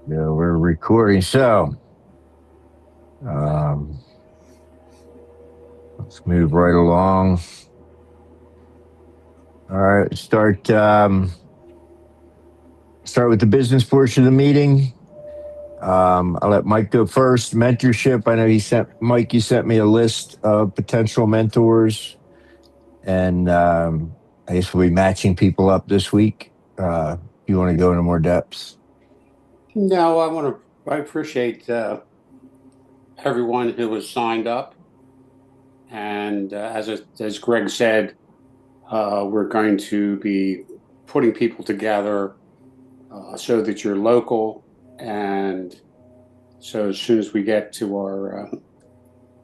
Yeah, we're recording. So, um, let's move right along. All right, start with the business portion of the meeting. I'll let Mike go first. Mentorship. I know Mike. You sent me a list of potential mentors, and I guess we'll be matching people up this week. If you want to go into more depths. No, I appreciate everyone who has signed up. And as Greg said, we're going to be putting people together so that you're local. And so as soon as we get to our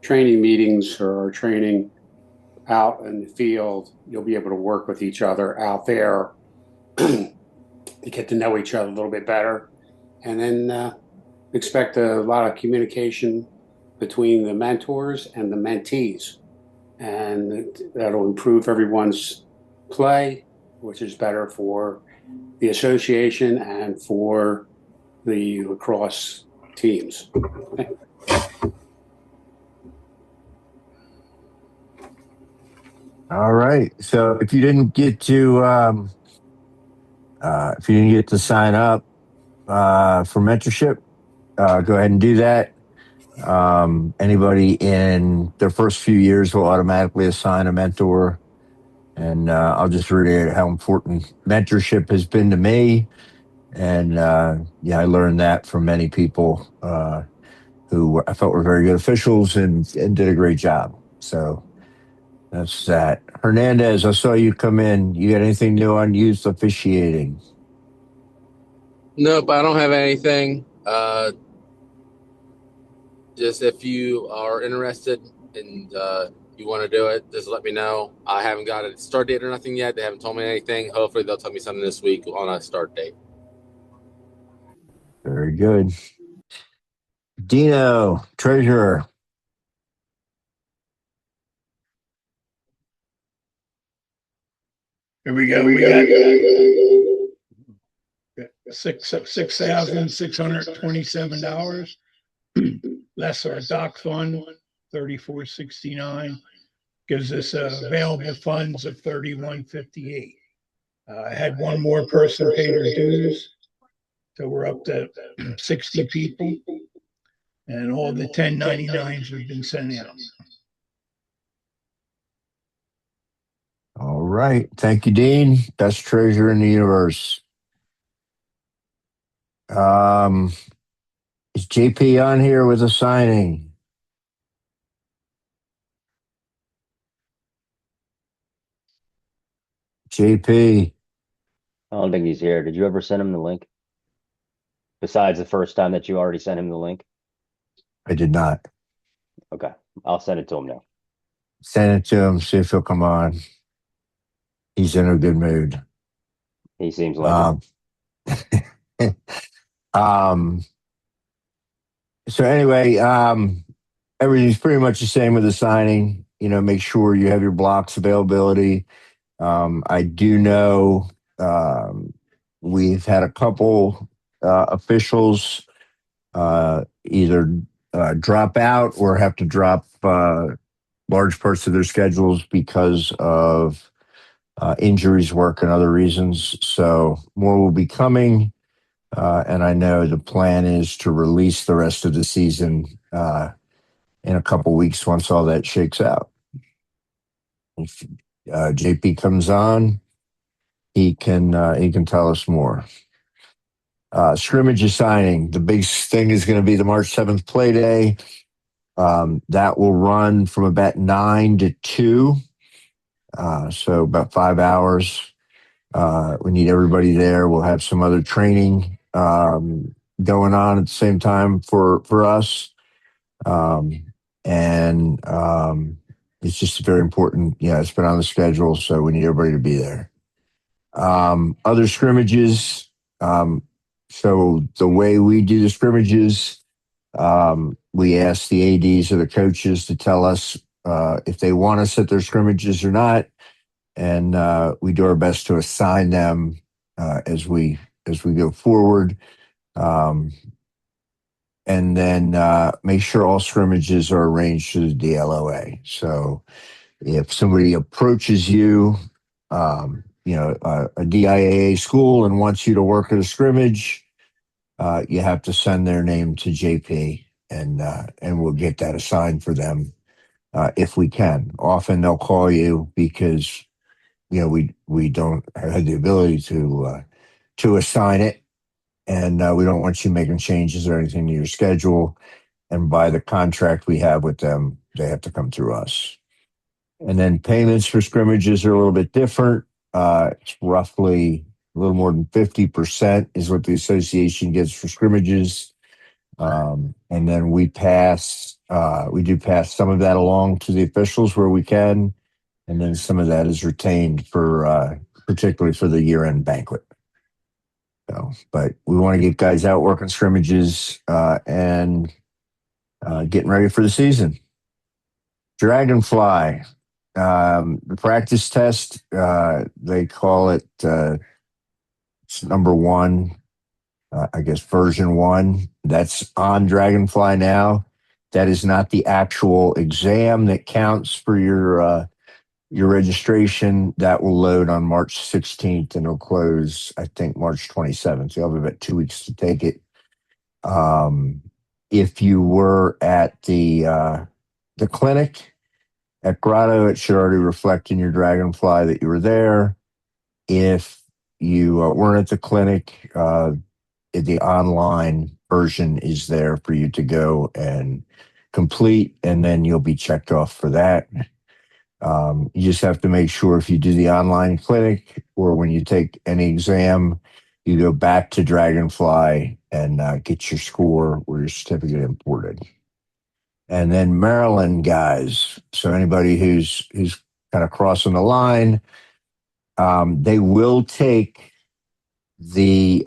training meetings or our training out in the field, you'll be able to work with each other out there to get to know each other a little bit better. And then expect a lot of communication between the mentors and the mentees. And that'll improve everyone's play, which is better for the association and for the lacrosse teams. All right. So if you didn't get to sign up for mentorship, go ahead and do that. Anybody in their first few years will automatically assign a mentor. And I'll just reiterate how important mentorship has been to me. And yeah, I learned that from many people who I felt were very good officials and did a great job. So that's that. Hernandez, I saw you come in. You got anything new on youth officiating? Nope, I don't have anything. Just if you are interested and you want to do it, just let me know. I haven't got a start date or nothing yet. They haven't told me anything. Hopefully, they'll tell me something this week on a start date. Very good. Dino, treasurer. Here we go. We got $6,627. Less our doc fund, 3469, gives us available funds of 3158. I had one more person pay their dues, so we're up to 60 people, and all the 1099s have been sent out. All right. Thank you, Dean. Best treasurer in the universe. Is JP on here with a signing? JP. I don't think he's here. Did you ever send him the link? Besides the first time that you already sent him the link? I did not. Okay. I'll send it to him now. Send it to him, see if he'll come on. He's in a good mood. He seems like it. So anyway, everything's pretty much the same with the signing. Make sure you have your blocks availability. I do know we've had a couple officials either drop out or have to drop large parts of their schedules because of injuries, work, and other reasons. So more will be coming. And I know the plan is to release the rest of the season in a couple weeks once all that shakes out. If JP comes on, he can tell us more. Scrimmage assigning. The big thing is going to be the March 7th play day. That will run from about 9 to 2. So about 5 hours. We need everybody there. We'll have some other training going on at the same time for us. And it's just very important. Yeah, it's been on the schedule, so we need everybody to be there. Other scrimmages. So the way we do the scrimmages, we ask the ADs or the coaches to tell us if they want us at their scrimmages or not, and we do our best to assign them as we go forward. Um, and then make sure all scrimmages are arranged through the DLOA. So if somebody approaches you, a DIAA school and wants you to work at a scrimmage, you have to send their name to JP, and we'll get that assigned for them if we can. Often they'll call you because we don't have the ability to assign it, and we don't want you making changes or anything to your schedule. And by the contract we have with them, they have to come through us. And then payments for scrimmages are a little bit different. It's roughly a little more than 50% is what the association gets for scrimmages. And then we do pass some of that along to the officials where we can. And then some of that is retained for, particularly for the year-end banquet. So, but we want to get guys out working scrimmages and getting ready for the season. Dragonfly, the practice test, they call it it's number one, I guess version 1. That's on Dragonfly now. That is not the actual exam that counts for your registration. That will load on March 16th and it'll close, I think, March 27th. So you'll have about 2 weeks to take it. If you were at the clinic at Grotto, it should already reflect in your Dragonfly that you were there. If you weren't at the clinic, the online version is there for you to go and complete, and then you'll be checked off for that. You just have to make sure if you do the online clinic or when you take any exam, you go back to Dragonfly and get your score or your certificate imported. And then Maryland guys, so anybody who's kind of crossing the line, they will take the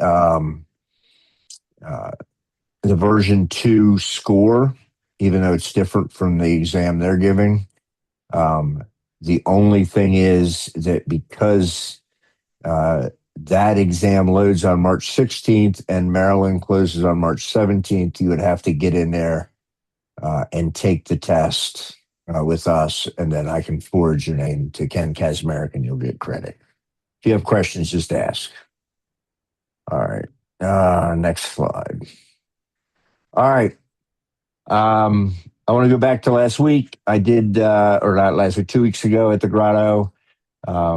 version 2 score, even though it's different from the exam they're giving. The only thing is that because that exam loads on March 16th and Maryland closes on March 17th, you would have to get in there and take the test with us, and then I can forward your name to Ken Kazmarek and you'll get credit. If you have questions, just ask. All right. Next slide. All right. I want to go back to last week. I did, or not last week, 2 weeks ago at the Grotto. I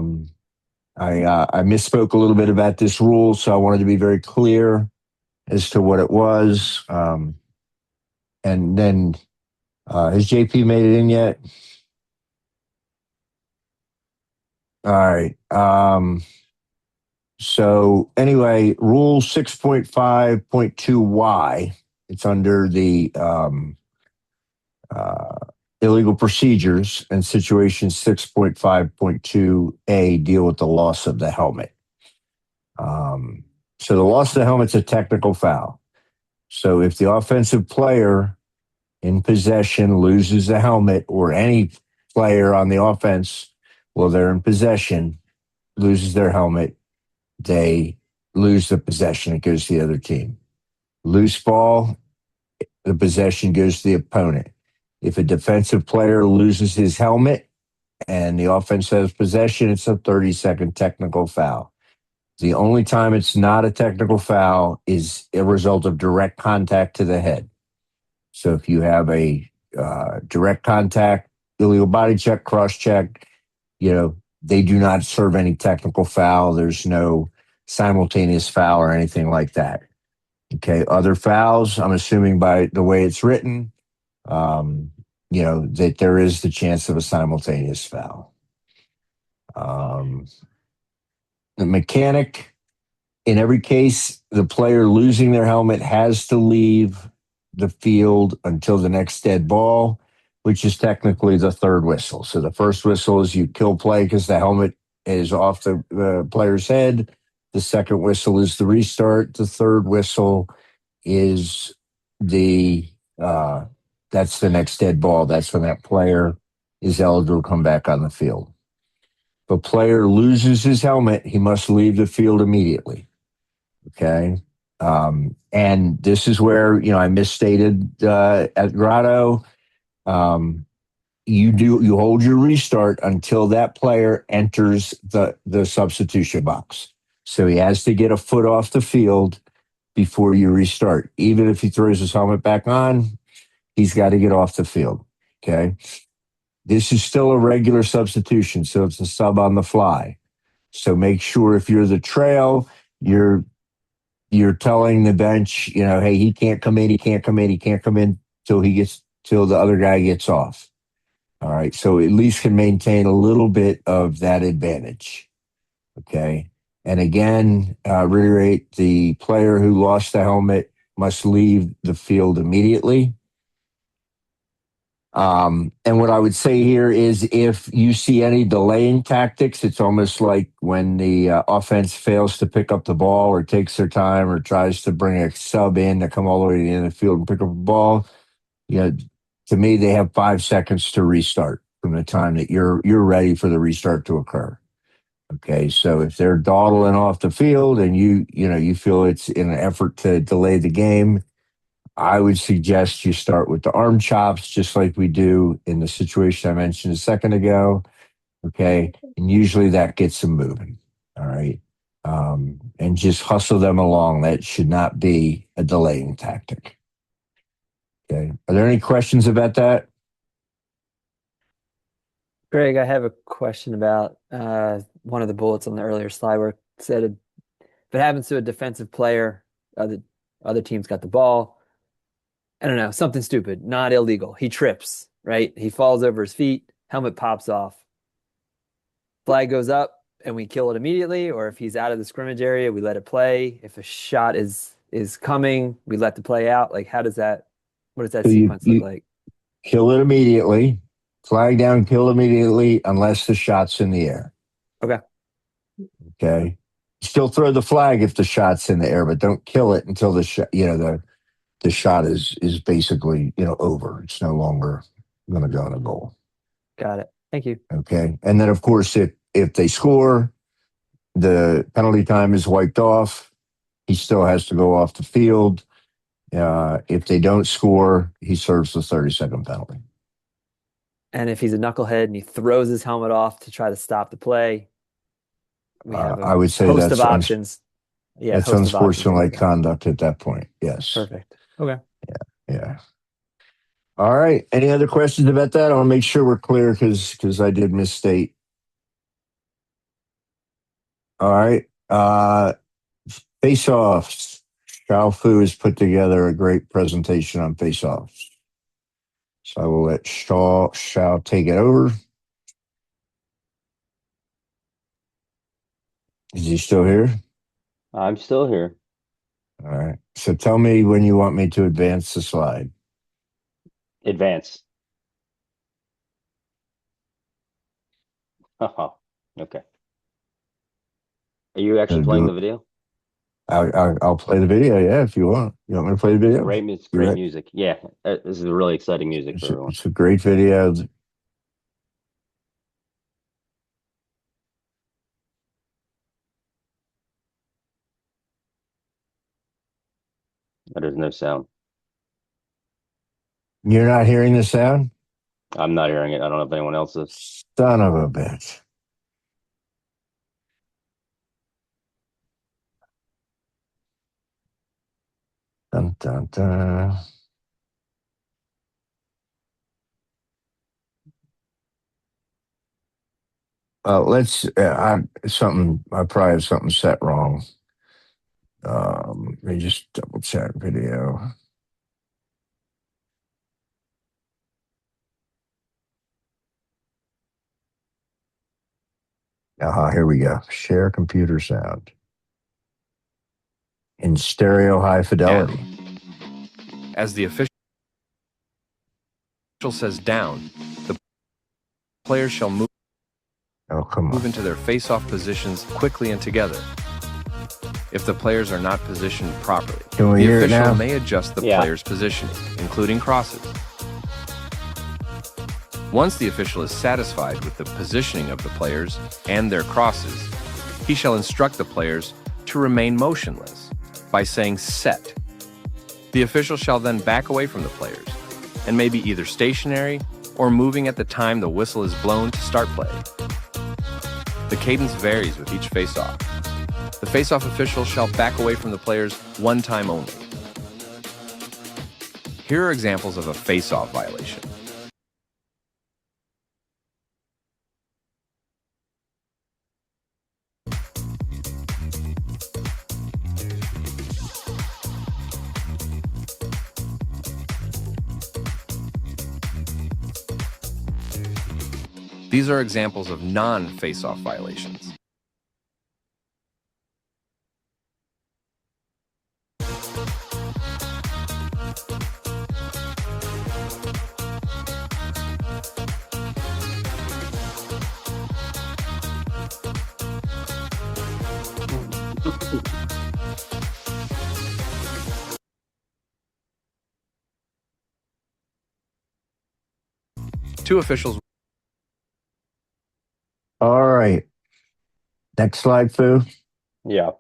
misspoke a little bit about this rule, so I wanted to be very clear as to what it was. And then, has JP made it in yet? All right. So anyway, rule 6.5.2Y, it's under the illegal procedures, and situation 6.5.2A deal with the loss of the helmet. So the loss of the helmet's a technical foul. So if the offensive player in possession loses the helmet, or any player on the offense while they're in possession loses their helmet, they lose the possession. It goes to the other team. Loose ball, the possession goes to the opponent. If a defensive player loses his helmet and the offense has possession, it's a 30-second technical foul. The only time it's not a technical foul is a result of direct contact to the head. So if you have a direct contact, illegal body check, cross check, they do not serve any technical foul. There's no simultaneous foul or anything like that. Okay, other fouls, I'm assuming by the way it's written, that there is the chance of a simultaneous foul. The mechanic, in every case, the player losing their helmet has to leave the field until the next dead ball, which is technically the third whistle. So the first whistle is you kill play because the helmet is off the player's head. The second whistle is the restart. The third whistle is that's the next dead ball. That's when that player is eligible to come back on the field. If a player loses his helmet, he must leave the field immediately. Okay. And this is where, I misstated at Grotto. You hold your restart until that player enters the substitution box. So he has to get a foot off the field before you restart. Even if he throws his helmet back on, he's got to get off the field. Okay. This is still a regular substitution, so it's a sub on the fly. So make sure if you're the trail, you're telling the bench, hey, he can't come in, he can't come in till the other guy gets off. All right. So at least can maintain a little bit of that advantage. Okay. And again, reiterate, the player who lost the helmet must leave the field immediately. And what I would say here is if you see any delaying tactics, it's almost like when the offense fails to pick up the ball or takes their time or tries to bring a sub in to come all the way to the end of the field and pick up the ball. To me, they have 5 seconds to restart from the time that you're ready for the restart to occur. Okay, so if they're dawdling off the field and you feel it's in an effort to delay the game, I would suggest you start with the arm chops, just like we do in the situation I mentioned a second ago. Okay. And usually that gets them moving. All right. And just hustle them along. That should not be a delaying tactic. Okay. Are there any questions about that? Greg, I have a question about one of the bullets on the earlier slide where it said if it happens to a defensive player, other team's got the ball. I don't know, something stupid, not illegal. He trips, right? He falls over his feet, helmet pops off. Flag goes up and we kill it immediately, or if he's out of the scrimmage area, we let it play. If a shot is coming, we let the play out. Like what does that sequence look like? Kill it immediately. Flag down, kill immediately unless the shot's in the air. Okay. Okay. Still throw the flag if the shot's in the air, but don't kill it until the shot is basically, over. It's no longer going to go in a goal. Got it. Thank you. Okay. And then, of course, if they score, the penalty time is wiped off. He still has to go off the field. If they don't score, he serves the 30-second penalty. And if he's a knucklehead and he throws his helmet off to try to stop the play, we have I would say host that's of options. That's unsportsmanlike conduct at that point. Yes. Perfect. Okay. Yeah. All right. Any other questions about that? I want to make sure we're clear because I did misstate. All right. Face-offs. Shao Fu has put together a great presentation on face-offs. So I will let Shao take it over. Is he still here? I'm still here. All right. So tell me when you want me to advance the slide. Advance. Oh, okay. Are you actually playing the video? I'll play the video, yeah, if you want. You want me to play the video? Great music. Yeah, this is really exciting music for everyone. It's a great video. There's no sound. You're not hearing the sound? I'm not hearing it. I don't know if anyone else is. Son of a bitch. Dun, dun, dun. Let's. I probably have something set wrong. Let me just double check video. Here we go. Share computer sound in stereo high fidelity. As the official says down, the players shall move into their face-off positions quickly and together. If the players are not positioned properly, the official may adjust the player's positioning, including crosses. Once the official is satisfied with the positioning of the players and their crosses, he shall instruct the players to remain motionless by saying set. The official shall then back away from the players and may be either stationary or moving at the time the whistle is blown to start play. The cadence varies with each face-off. The face-off official shall back away from the players one time only. Here are examples of a face-off violation. These are examples of non-face-off violations. Two officials. All right. Next slide, Fu. Yeah.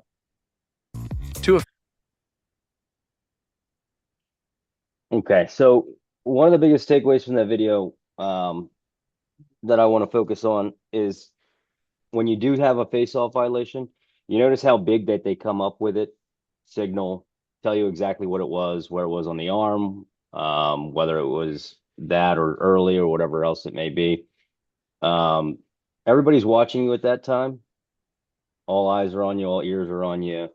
Okay, so one of the biggest takeaways from that video that I want to focus on is when you do have a face-off violation, you notice how big that they come up with it, signal, tell you exactly what it was, where it was on the arm, whether it was that or early or whatever else it may be. Everybody's watching you at that time. All eyes are on you, all ears are on you.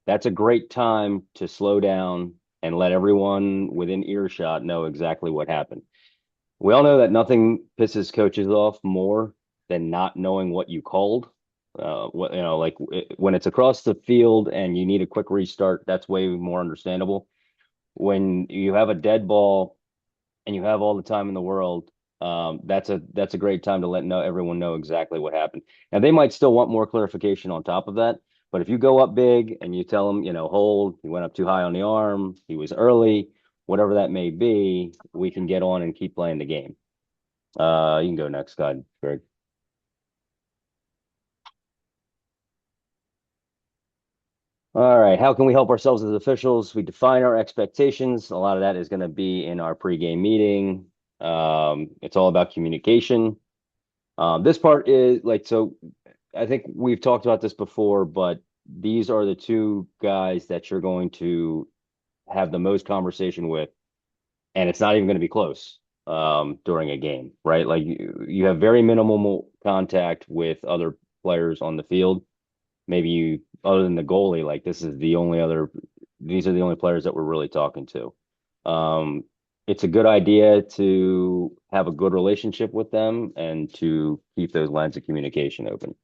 That's a great time to slow down and let everyone within earshot know exactly what happened. We all know that nothing pisses coaches off more than not knowing what you called. When it's across the field and you need a quick restart, that's way more understandable. When you have a dead ball and you have all the time in the world, that's a great time to let everyone know exactly what happened. Now they might still want more clarification on top of that, but if you go up big and you tell them, hold, he went up too high on the arm, he was early, whatever that may be, we can get on and keep playing the game. You can go next, guy, Greg. All right, how can we help ourselves as officials? We define our expectations. A lot of that is going to be in our pregame meeting. It's all about communication. This part is so I think we've talked about this before, but these are the two guys that you're going to have the most conversation with, and it's not even going to be close during a game, right? Like you have very minimal contact with other players on the field. Maybe other than the goalie, like these are the only players that we're really talking to. It's a good idea to have a good relationship with them and to keep those lines of communication open.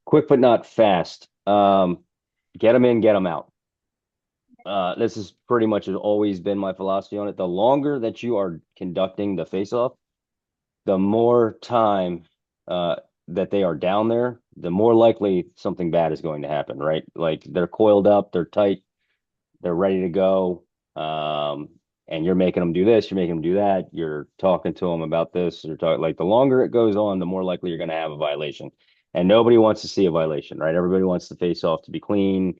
Quick but not fast. Get them in, get them out. This is pretty much has always been my philosophy on it. The longer that you are conducting the face-off, the more time that they are down there, the more likely something bad is going to happen, right? Like they're coiled up, they're tight, they're ready to go. And you're making them do this, you're making them do that, you're talking to them about this, or like the longer it goes on, the more likely you're going to have a violation. And nobody wants to see a violation, right? Everybody wants the face-off to be clean.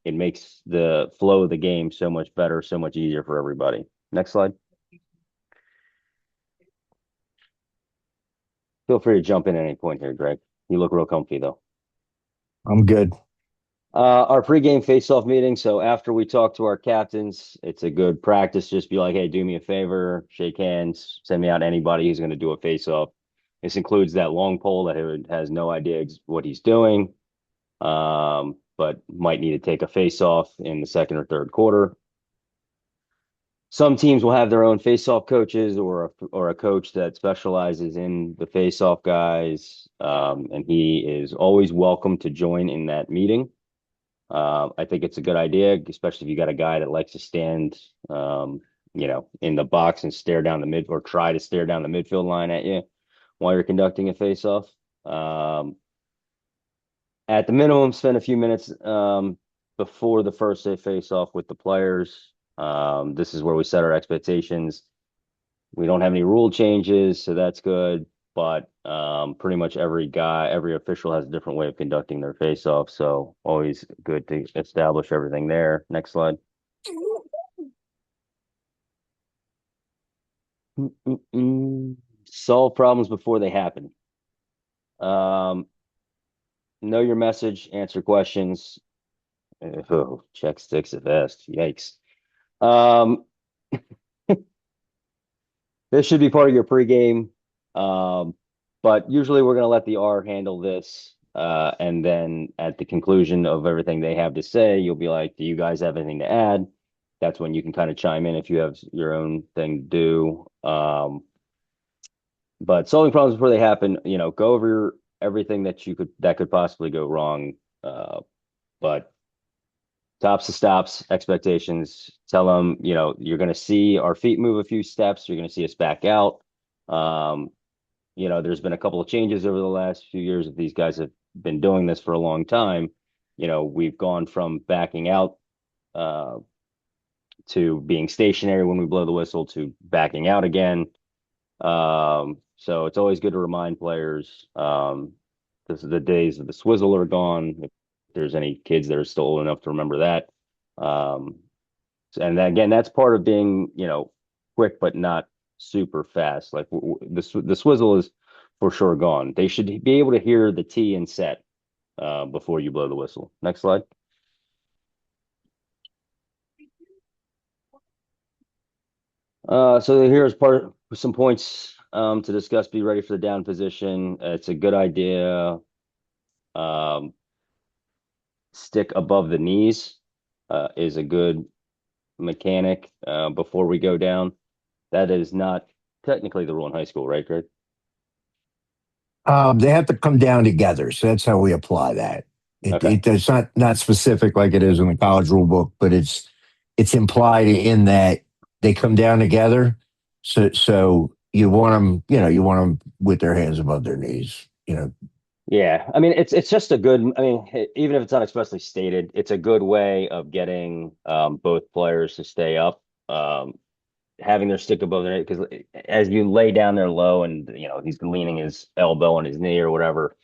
It makes the flow of the game so much better, so much easier for everybody. Next slide. Feel free to jump in at any point here, Greg. You look real comfy, though. I'm good. Our pregame face-off meeting. So after we talk to our captains, it's a good practice. Just be like, hey, do me a favor, shake hands, send me out anybody who's going to do a face-off. This includes that long pole that has no idea what he's doing, but might need to take a face-off in the second or third quarter. Some teams will have their own face-off coaches or a coach that specializes in the face-off guys, and he is always welcome to join in that meeting. I think it's a good idea, especially if you got a guy that likes to stand, in the box and stare down the or try to stare down the midfield line at you while you're conducting a face-off. At the minimum, spend a few minutes before the first face-off with the players. This is where we set our expectations. We don't have any rule changes, so that's good. but pretty much every official has a different way of conducting their face-off. So always good to establish everything there. Next slide. Solve problems before they happen. Know your message, answer questions. Oh, check sticks at best. Yikes. This should be part of your pregame. But usually we're going to let the R handle this. And then at the conclusion of everything they have to say, you'll be like, do you guys have anything to add? That's when you can kind of chime in if you have your own thing to do. But solving problems before they happen, go over everything that could possibly go wrong. But tops to stops, expectations, tell them, you're going to see our feet move a few steps. You're going to see us back out. There's been a couple of changes over the last few years. If these guys have been doing this for a long time, we've gone from backing out to being stationary when we blow the whistle to backing out again. So it's always good to remind players, this is the days of the swizzle are gone. If there's any kids that are still old enough to remember that. And again, that's part of being, quick, but not super fast. Like the swizzle is for sure gone. They should be able to hear the T and set before you blow the whistle. Next slide. So here's some points to discuss. Be ready for the down position. It's a good idea. Stick above the knees is a good mechanic before we go down. That is not technically the rule in high school, right, Greg? They have to come down together, so that's how we apply that. It's not specific like it is in the college rule book, but it's implied in that they come down together. So you want them, with their hands above their knees. Yeah, I mean it's just a good. I mean, even if it's not expressly stated, it's a good way of getting both players to stay up. Having their stick above their, because as you lay down there low and he's leaning his elbow on his knee or whatever,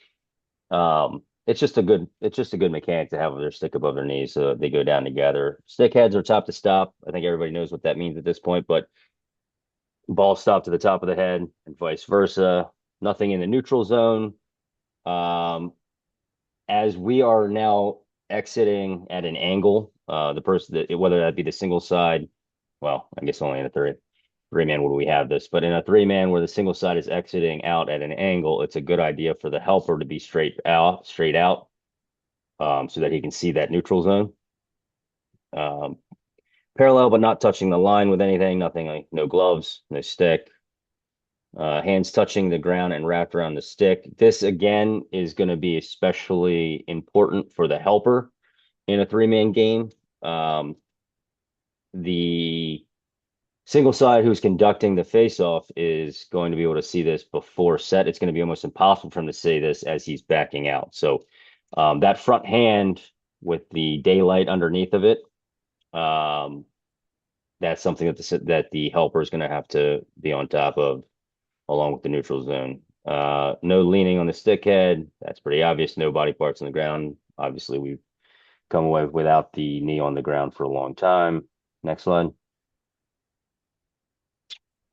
it's just a good mechanic to have their stick above their knees so they go down together. Stick heads are top to stop. I think everybody knows what that means at this point, but ball stop to the top of the head and vice versa. Nothing in the neutral zone. As we are now exiting at an angle, the person that whether that be the single side. Well, I guess only in a three-man would we have this, but in a three-man where the single side is exiting out at an angle, it's a good idea for the helper to be straight out, so that he can see that neutral zone. Parallel, but not touching the line with anything, nothing like no gloves, no stick. Hands touching the ground and wrapped around the stick. This, again, is going to be especially important for the helper in a three-man game. The single side who's conducting the face-off is going to be able to see this before set. It's going to be almost impossible for him to see this as he's backing out. So that front hand with the daylight underneath of it, that's something that the helper is going to have to be on top of, along with the neutral zone. No leaning on the stick head. That's pretty obvious. No body parts on the ground. Obviously, we've come away without the knee on the ground for a long time. Next slide.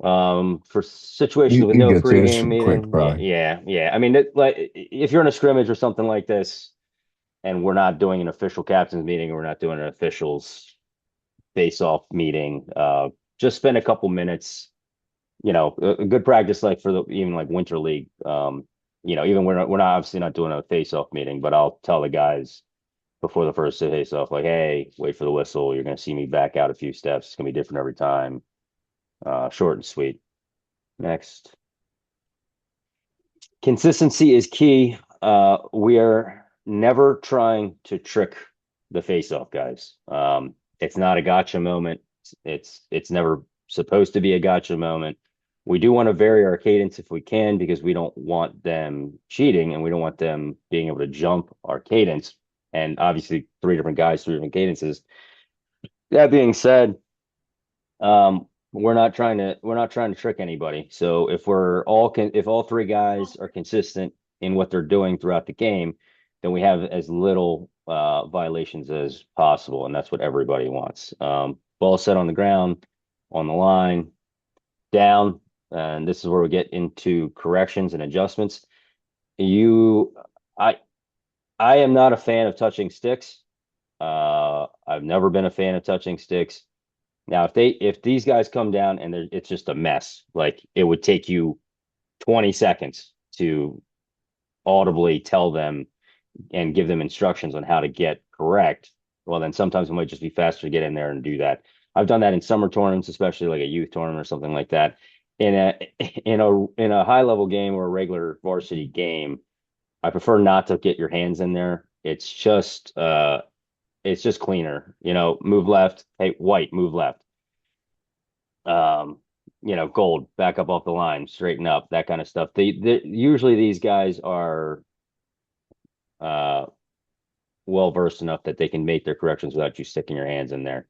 For situations with no pregame meeting, yeah. I mean, like if you're in a scrimmage or something like this, and we're not doing an official captain's meeting, or we're not doing an officials face-off meeting, just spend a couple minutes. A good practice, like for even like winter league. Even we're not obviously not doing a face-off meeting, but I'll tell the guys before the first face-off, like, hey, wait for the whistle. You're going to see me back out a few steps. It's going to be different every time. Short and sweet. Next. Consistency is key. We are never trying to trick the face-off guys. It's not a gotcha moment. It's never supposed to be a gotcha moment. We do want to vary our cadence if we can, because we don't want them cheating and we don't want them being able to jump our cadence. And obviously, three different guys, three different cadences. That being said, we're not trying to trick anybody. So if if all three guys are consistent in what they're doing throughout the game, then we have as little violations as possible, and that's what everybody wants. Ball set on the ground, on the line, down, and this is where we get into corrections and adjustments. You, I, I am not a fan of touching sticks. I've never been a fan of touching sticks. Now, if these guys come down and it's just a mess, like it would take you 20 seconds to audibly tell them and give them instructions on how to get correct, well, then sometimes it might just be faster to get in there and do that. I've done that in summer tournaments, especially like a youth tournament or something like that. In a high level game or a regular varsity game, I prefer not to get your hands in there. It's just cleaner. Move left. Hey, white, move left. Um, gold, back up off the line, straighten up, that kind of stuff. Usually these guys are uh well versed enough that they can make their corrections without you sticking your hands in there.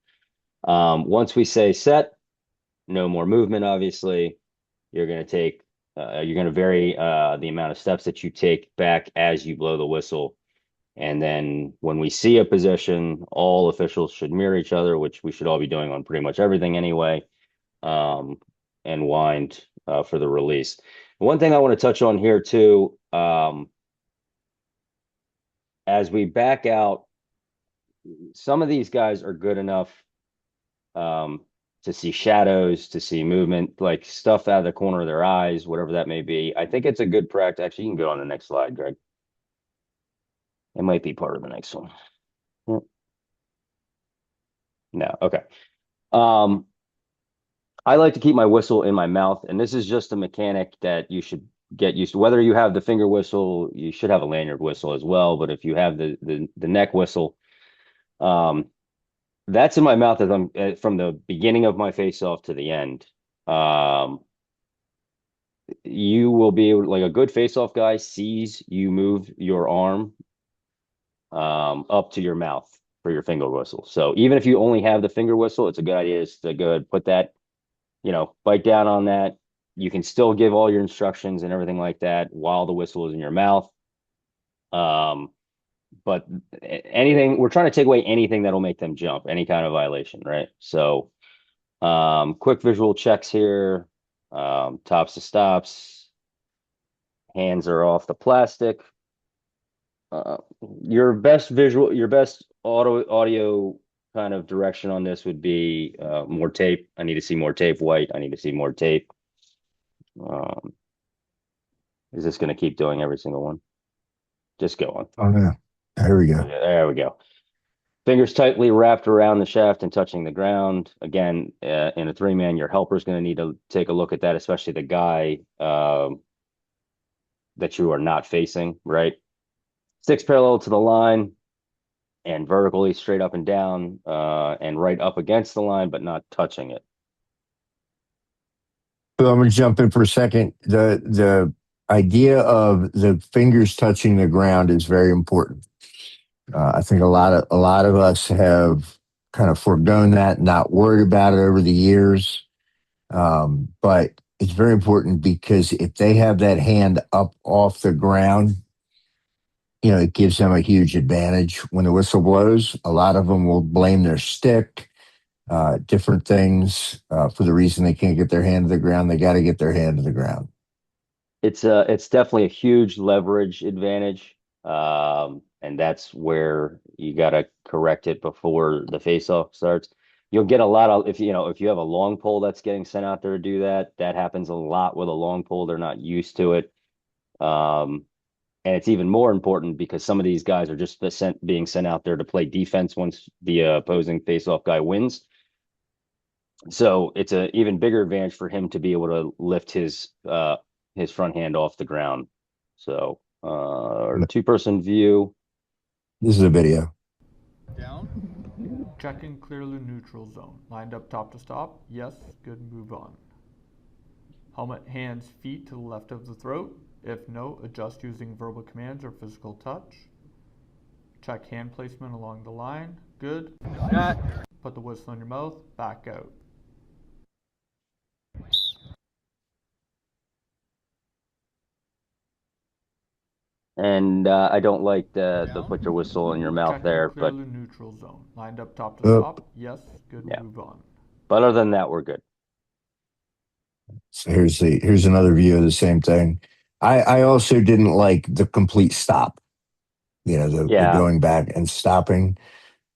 Once we say set, no more movement, obviously. You're going to vary the amount of steps that you take back as you blow the whistle. And then when we see a position, all officials should mirror each other, which we should all be doing on pretty much everything anyway, and wind for the release. One thing I want to touch on here too, as we back out, some of these guys are good enough to see shadows, to see movement, like stuff out of the corner of their eyes, whatever that may be. I think it's a good practice. Actually, you can go on the next slide, Greg. It might be part of the next one. No, okay. I like to keep my whistle in my mouth, and this is just a mechanic that you should get used to. Whether you have the finger whistle, you should have a lanyard whistle as well. But if you have the neck whistle, that's in my mouth as I'm from the beginning of my face off to the end. You will be able, like a good face off guy sees you move your arm up to your mouth for your finger whistle. So even if you only have the finger whistle, it's a good idea to go ahead, put that, bite down on that. You can still give all your instructions and everything like that while the whistle is in your mouth. But we're trying to take away anything that'll make them jump, any kind of violation, right? So quick visual checks here. Tops to stops. Hands are off the plastic. Your best audio kind of direction on this would be more tape. I need to see more tape. White, I need to see more tape. Is this going to keep doing every single one? Just go on. Oh, no. There we go. There we go. Fingers tightly wrapped around the shaft and touching the ground. Again, in a three-man, your helper's going to need to take a look at that, especially the guy that you are not facing, right? Sticks parallel to the line and vertically straight up and down and right up against the line, but not touching it. So I'm going to jump in for a second. The idea of the fingers touching the ground is very important. I think a lot of us have kind of foregone that, not worried about it over the years. But it's very important because if they have that hand up off the ground, it gives them a huge advantage. When the whistle blows, a lot of them will blame their stick, different things for the reason they can't get their hand to the ground. They got to get their hand to the ground. It's definitely a huge leverage advantage. And that's where you got to correct it before the face-off starts. You'll get a lot of, if you have a long pole that's getting sent out there to do that, that happens a lot with a long pole. They're not used to it. And it's even more important because some of these guys are just being sent out there to play defense once the opposing face-off guy wins. So it's an even bigger advantage for him to be able to lift his front hand off the ground. So our two-person view. This is a video. Down. Checking clearly neutral zone. Lined up top to stop. Yes. Good. Move on. Helmet, hands, feet to the left of the throat. If no, adjust using verbal commands or physical touch. Check hand placement along the line. Good. Put the whistle in your mouth. Back out. And I don't like the put your whistle in your mouth Check and there, clear but the neutral zone. Lined up top to Oh, stop. Yes. Good. yeah. Move on. But other than that, we're good. so here's another view of the same thing. I also didn't like the complete stop. The Yeah, going back and stopping,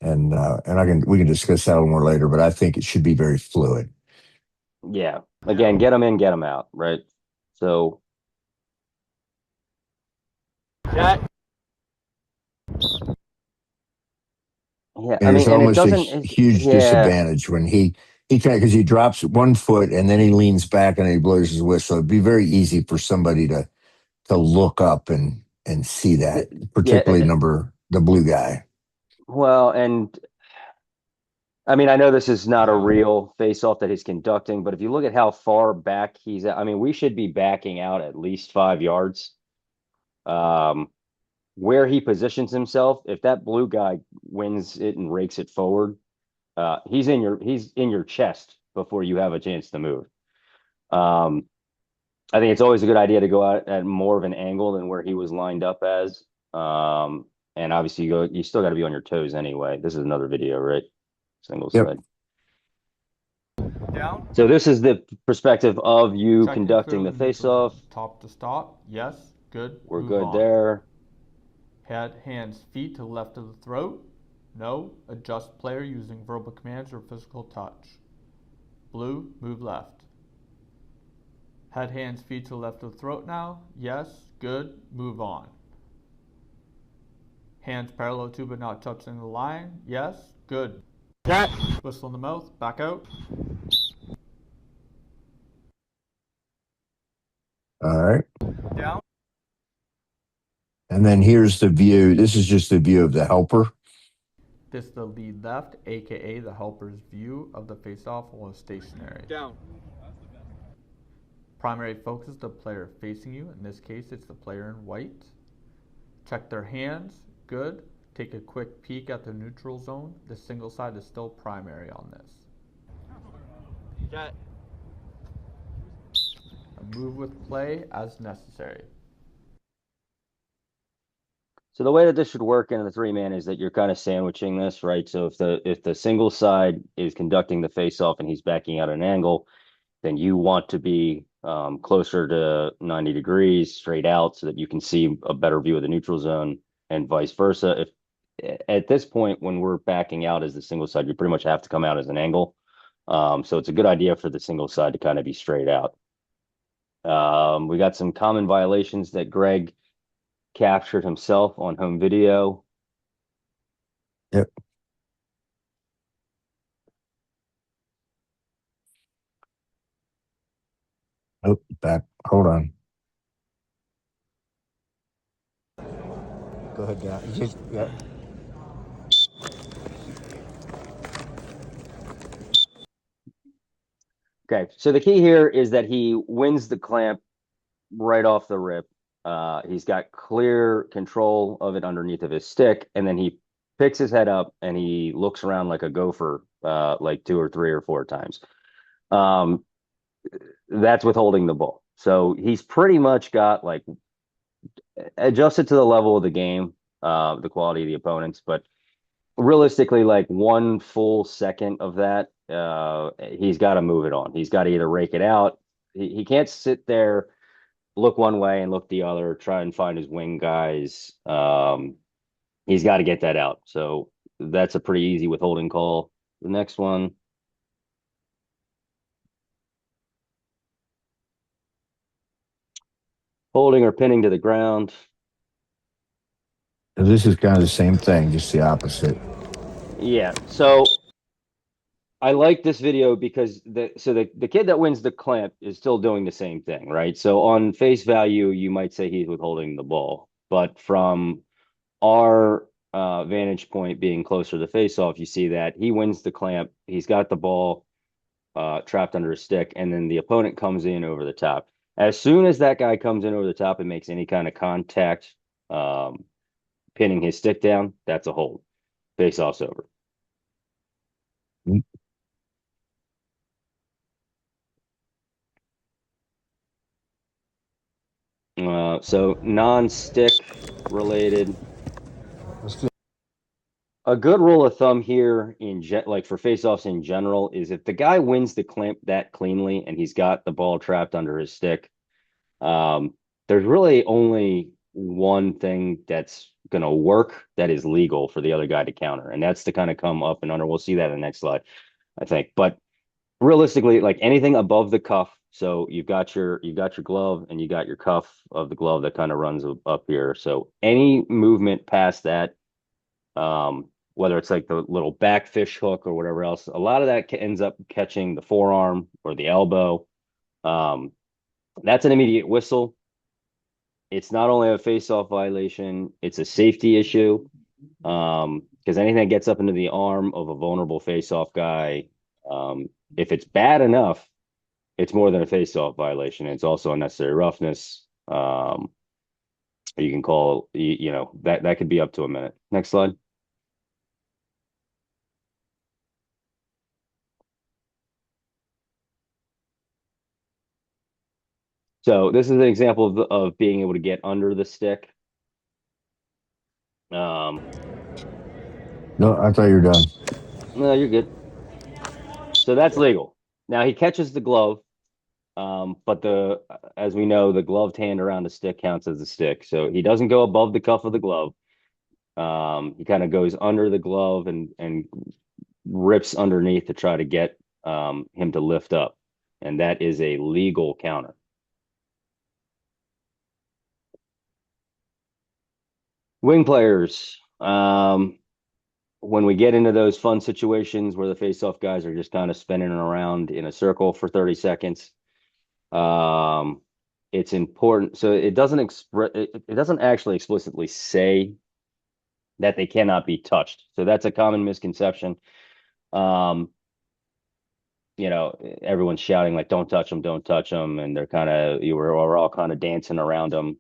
and we can discuss that a little more later. But I think it should be very fluid. yeah. Again, get them in, get them out, right? So Yeah. yeah, I There's mean, and it almost a doesn't. huge Yeah, disadvantage when he can because he drops 1 foot and then he leans back and he blows his whistle. It'd be very easy for somebody to look up and see that, yeah. particularly the blue guy. Well, and I mean, I know this is not a real face-off that he's conducting, but if you look at how far back he's at, I mean, we should be backing out at least 5 yards. Um, where he positions himself, if that blue guy wins it and rakes it forward, he's in your chest before you have a chance to move. Um, I think it's always a good idea to go out at more of an angle than where he was lined up as. Um, and obviously you still got to be on your toes anyway. This is another video, right? Single Yep. side. Down. So this is the perspective of you Check and conducting clear the the neutral zone. face-off. Top to stop. Yes. Good. We're Move good on. there. Head, hands, feet to the left of the throat. No. Adjust player using verbal commands or physical touch. Blue, move left. Head, hands, feet to the left of the throat now. Yes. Good. Move on. Hands parallel to but not touching the line. Yes. Good. Cat. Whistle in the mouth. Back out. All right. Down. And then here's the view. This is just the view of the helper. This is the lead left, aka the helper's view of the face-off while stationary. Down. Primary focus is the player facing you. In this case, it's the player in white. Check their hands. Good. Take a quick peek at the neutral zone. The single side is still primary on this. Cat. A move with play as necessary. So the way that this should work in the 3-man is that you're kind of sandwiching this, right? So if the single side is conducting the face-off and he's backing out an angle, then you want to be closer to 90 degrees straight out so that you can see a better view of the neutral zone, and vice versa. If at this point when we're backing out as the single side, you pretty much have to come out as an angle. So it's a good idea for the single side to kind of be straight out. We got some common violations that Greg captured himself on home video. Yep. Oh, back. Hold on. Go ahead, Dan. Yeah. Okay, so the key here is that he wins the clamp right off the rip. He's got clear control of it underneath of his stick, and then he picks his head up and he looks around like a gopher, like 2 or 3 or 4 times. That's withholding the ball. So he's pretty much got like adjusted to the level of the game, the quality of the opponents, but realistically, like 1 full second of that, he's got to move it on. He's got to either rake it out. He can't sit there, look one way and look the other, try and find his wing guys. He's got to get that out. So that's a pretty easy withholding call. The next one. Holding or pinning to the ground. This is kind of the same thing, just the opposite. Yeah. So I like this video because the kid that wins the clamp is still doing the same thing, right? So on face value, you might say he's withholding the ball, but from our vantage point being closer to the face off, you see that he wins the clamp. He's got the ball trapped under his stick, and then the opponent comes in over the top. As soon as that guy comes in over the top and makes any kind of contact, pinning his stick down, that's a hold. Face off's over. So non-stick related. A good rule of thumb here like for faceoffs in general is if the guy wins the clamp that cleanly and he's got the ball trapped under his stick, there's really only one thing that's going to work that is legal for the other guy to counter, and that's to kind of come up and under. We'll see that in the next slide, I think. But realistically, like anything above the cuff, so you've got your glove and you got your cuff of the glove that kind of runs up here. So any movement past that, whether it's like the little back fish hook or whatever else, a lot of that ends up catching the forearm or the elbow. That's an immediate whistle. It's not only a face-off violation, it's a safety issue. Because anything that gets up into the arm of a vulnerable face-off guy, if it's bad enough, it's more than a face-off violation. It's also unnecessary roughness. You can call, that could be up to a minute. Next slide. So this is an example of being able to get under the stick. No, I thought you were done. No, you're good. So that's legal. Now he catches the glove, but as we know, the gloved hand around the stick counts as a stick. So he doesn't go above the cuff of the glove. He kind of goes under the glove and rips underneath to try to get him to lift up, and that is a legal counter. Wing players. When we get into those fun situations where the face-off guys are just kind of spinning around in a circle for 30 seconds, it's important. So it doesn't actually explicitly say that they cannot be touched. So that's a common misconception. Everyone's shouting like, "Don't touch them, don't touch them," and we're all kind of dancing around them.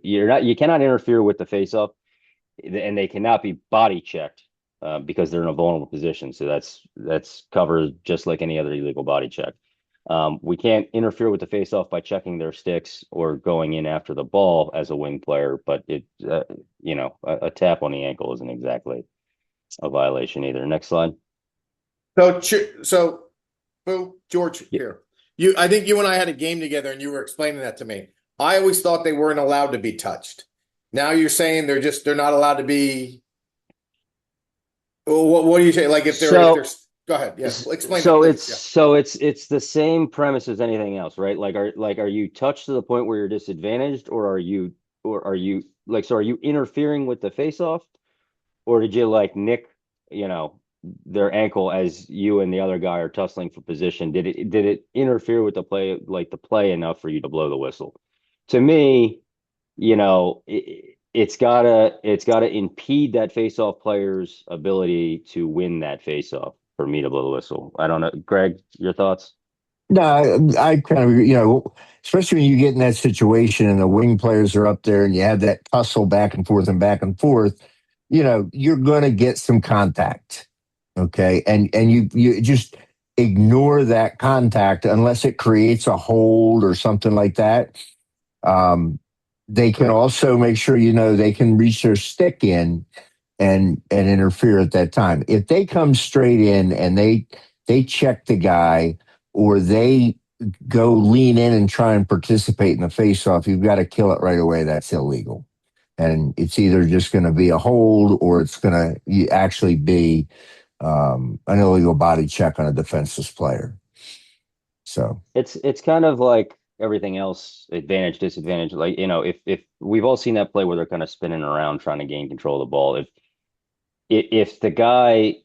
You cannot interfere with the face-off, and they cannot be body checked because they're in a vulnerable position. So that's covered just like any other illegal body check. We can't interfere with the face-off by checking their sticks or going in after the ball as a wing player, but a tap on the ankle isn't exactly a violation either. Next slide. So, George, here. I think you and I had a game together, and you were explaining that to me. I always thought they weren't allowed to be touched. Now you're saying they're not allowed to be. What do you say? Like if they're go ahead. Yes, explain. So it's the same premise as anything else, right? Are you touched to the point where you're disadvantaged, or are you interfering with the face-off, or did you nick their ankle as you and the other guy are tussling for position? Did it interfere with the play enough for you to blow the whistle? To me, it's gotta impede that face-off player's ability to win that face-off for me to blow the whistle. I don't know, Greg, your thoughts? No, I kind of, especially when you get in that situation and the wing players are up there and you have that tussle back and forth, you're going to get some contact. Okay. And you just ignore that contact unless it creates a hold or something like that. They can also make sure, they can reach their stick in and interfere at that time. If they come straight in and they check the guy or they go lean in and try and participate in the face-off, you've got to kill it right away. That's illegal. And it's either just going to be a hold or it's going to actually be an illegal body check on a defenseless player. So it's kind of like everything else, advantage, disadvantage. If we've all seen that play where they're kind of spinning around trying to gain control of the ball. If the guy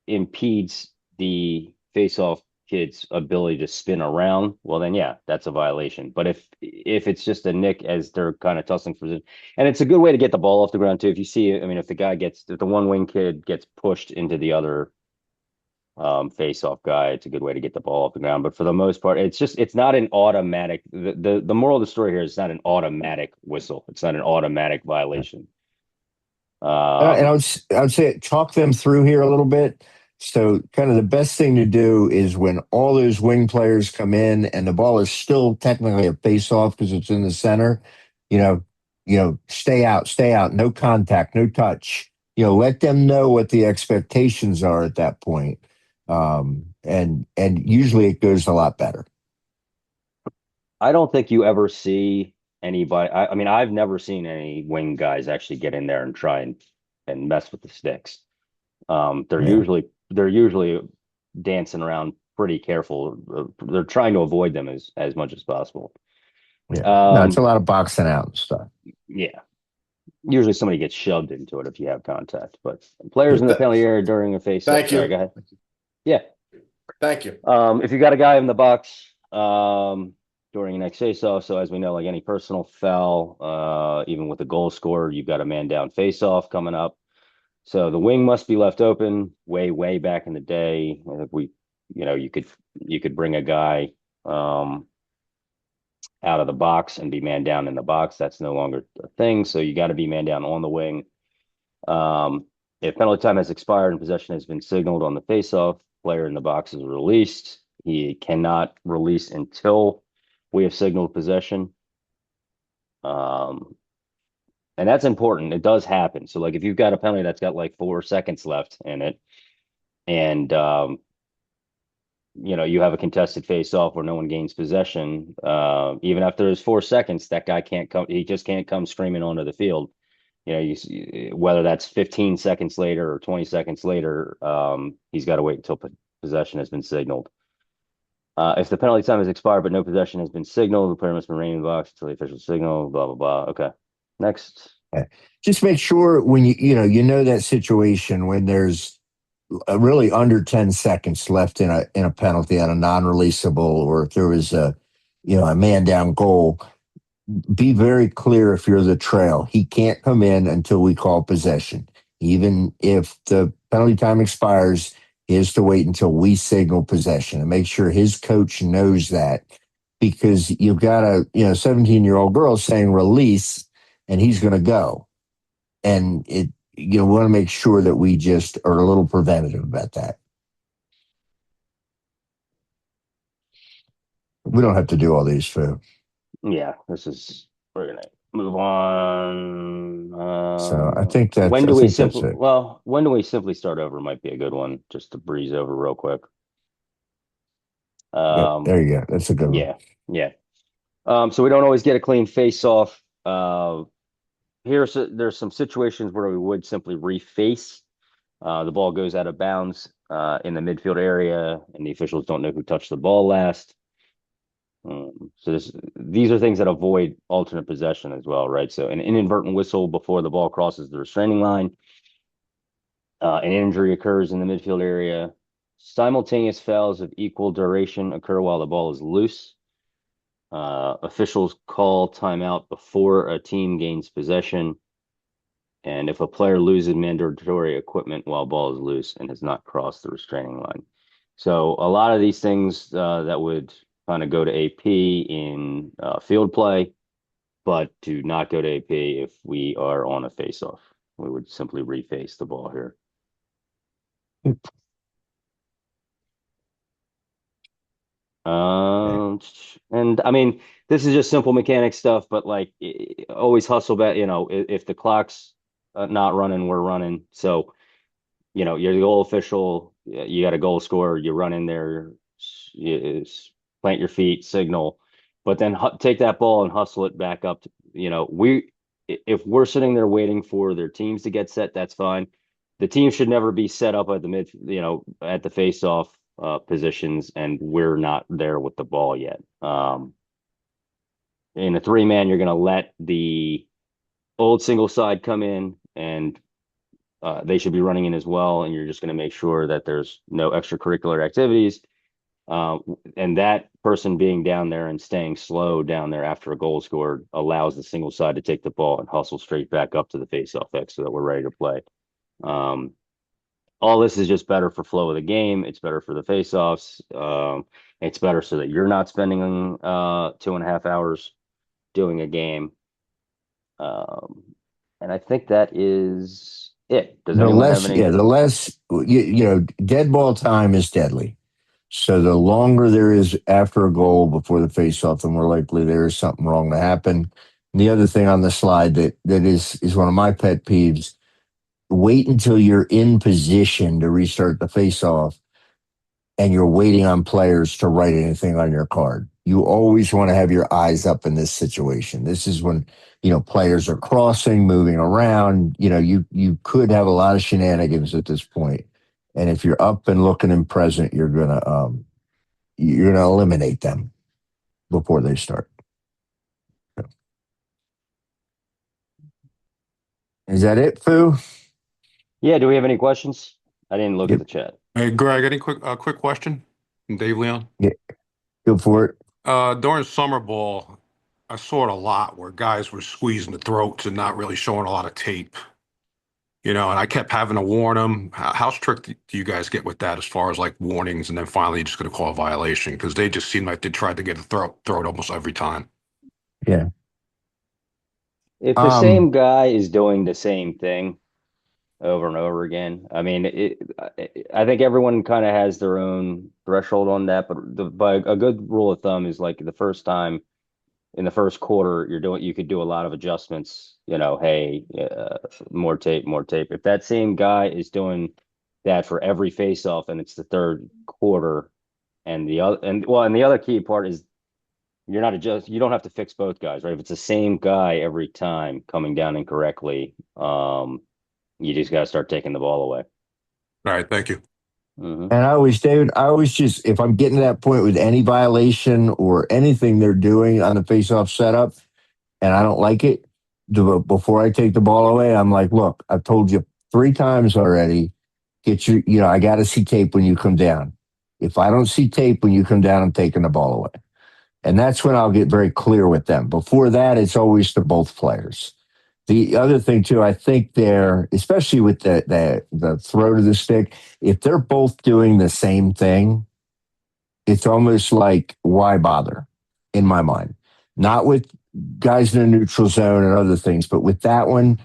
impedes the face-off kid's ability to spin around, well then yeah, that's a violation. But if it's just a nick as they're kind of tussling for position, and it's a good way to get the ball off the ground too. If you see, if the one wing kid gets pushed into the other face-off guy, it's a good way to get the ball off the ground. But for the most part, it's not an automatic. The moral of the story here is it's not an automatic whistle. It's not an automatic violation. And I would say talk them through here a little bit. So kind of the best thing to do is when all those wing players come in and the ball is still technically a face-off because it's in the center, you know, stay out, no contact, no touch. Let them know what the expectations are at that point. And usually it goes a lot better. I don't think you ever see anybody. I mean, I've never seen any wing guys actually get in there and try and mess with the sticks. They're Yeah. usually dancing around pretty careful. They're trying to avoid them as much as possible. Yeah. No, it's a lot of boxing out and stuff. Yeah. Usually somebody gets shoved into it if you have contact, but players in the penalty area during a face. Thank you. Sorry, go ahead. Yeah. Thank you. If you got a guy in the box during an next face-off, so as we know, like any personal foul, even with a goal scorer, you've got a man down face-off coming up. So the wing must be left open. Way back in the day, I think you could bring a guy out of the box and be man down in the box. That's no longer a thing. So you got to be man down on the wing. If penalty time has expired and possession has been signaled on the face-off, player in the box is released. He cannot release until we have signaled possession. And that's important. It does happen. So like if you've got a penalty that's got like 4 seconds left in it, and you have a contested face-off where no one gains possession, even after there's 4 seconds, that guy can't come. He just can't come screaming onto the field. Whether that's 15 seconds later or 20 seconds later, he's got to wait until possession has been signaled. If the penalty time has expired but no possession has been signaled, the player must remain in the box until the official signal. Blah blah blah. Okay, next. Just make sure when you know that situation when there's really under 10 seconds left in a penalty on a non-releasable, or if there was a man down goal. Be very clear if you're the trail. He can't come in until we call possession. Even if the penalty time expires, he has to wait until we signal possession, and make sure his coach knows that, because you've got a 17-year-old girl saying release and he's going to go. And we want to make sure that we just are a little preventative about that. We don't have to do all these, Phil. Yeah, we're gonna move on. So I think that's when do we simply start over might be a good one, just to breeze over real quick. There you go. That's a good one. Yeah. So we don't always get a clean face off. There's some situations where we would simply reface. The ball goes out of bounds in the midfield area, and the officials don't know who touched the ball last. So these are things that avoid alternate possession as well, right? So an inadvertent whistle before the ball crosses the restraining line. An injury occurs in the midfield area. Simultaneous fouls of equal duration occur while the ball is loose. Officials call timeout before a team gains possession. And if a player loses mandatory equipment while ball is loose and has not crossed the restraining line. So a lot of these things that would kind of go to AP in field play, but do not go to AP if we are on a face-off. We would simply reface the ball here. And I mean, this is just simple mechanic stuff, but like always hustle back, if the clock's not running, we're running. So, you're the goal official, you got a goal scorer, you run in there, plant your feet, signal, but then take that ball and hustle it back up. If we're sitting there waiting for their teams to get set, that's fine. The team should never be set up at the at the face-off positions, and we're not there with the ball yet. In a 3-man, you're going to let the old single side come in, and they should be running in as well, and you're just going to make sure that there's no extracurricular activities. And that person being down there and staying slow down there after a goal scored allows the single side to take the ball and hustle straight back up to the face-off X so that we're ready to play. All this is just better for flow of the game. It's better for the face-offs. It's better so that you're not spending 2.5 hours doing a game. And I think that is it. Does anyone have any? The less, dead ball time is deadly. So the longer there is after a goal before the face-off, the more likely there is something wrong to happen. The other thing on the slide that is one of my pet peeves, wait until you're in position to restart the face-off and you're waiting on players to write anything on your card. You always want to have your eyes up in this situation. This is when, players are crossing, moving around. You could have a lot of shenanigans at this point. And if you're up and looking and present, you're gonna eliminate them before they start. Is that it, Fu? Yeah, do we have any questions? I didn't look at the chat. Hey, Greg, any quick question from Dave Leon? Yeah, go for it. During summer ball, I saw it a lot where guys were squeezing the throats and not really showing a lot of tape. And I kept having to warn them. How strict do you guys get with that as far as like warnings and then finally you're just going to call a violation? Because they just seem like they tried to get a throat almost every time. Yeah. If the same guy is doing the same thing over and over again, I mean, I think everyone kind of has their own threshold on that, but by a good rule of thumb is like the first time in the first quarter you could do a lot of adjustments. Hey, more tape, more tape. If that same guy is doing that for every face-off and it's the third quarter, and the other key part is you don't have to fix both guys, right? If it's the same guy every time coming down incorrectly, you just got to start taking the ball away. All right, thank you. And David, just, if I'm getting to that point with any violation or anything they're doing on the face-off setup and I don't like it, before I take the ball away, I'm like, look, I've told you 3 times already, I got to see tape when you come down. If I don't see tape when you come down, I'm taking the ball away. And that's when I'll get very clear with them. Before that, it's always to both players. The other thing too, I think especially with the throw to the stick, if they're both doing the same thing, it's almost like, why bother, in my mind? Not with guys in the neutral zone and other things, but with that one,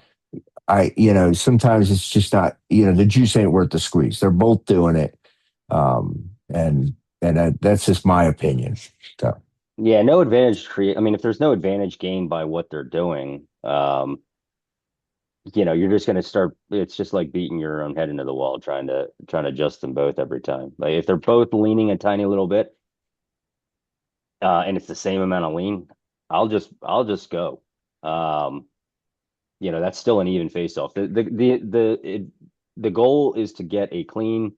sometimes it's just not, the juice ain't worth the squeeze. They're both doing it. And that's just my opinion. So. Yeah, no advantage if there's no advantage gained by what they're doing, you're just going to start. It's just like beating your own head into the wall, trying to adjust them both every time. Like if they're both leaning a tiny little bit, and it's the same amount of lean, I'll just go. That's still an even face-off. The goal is to get a clean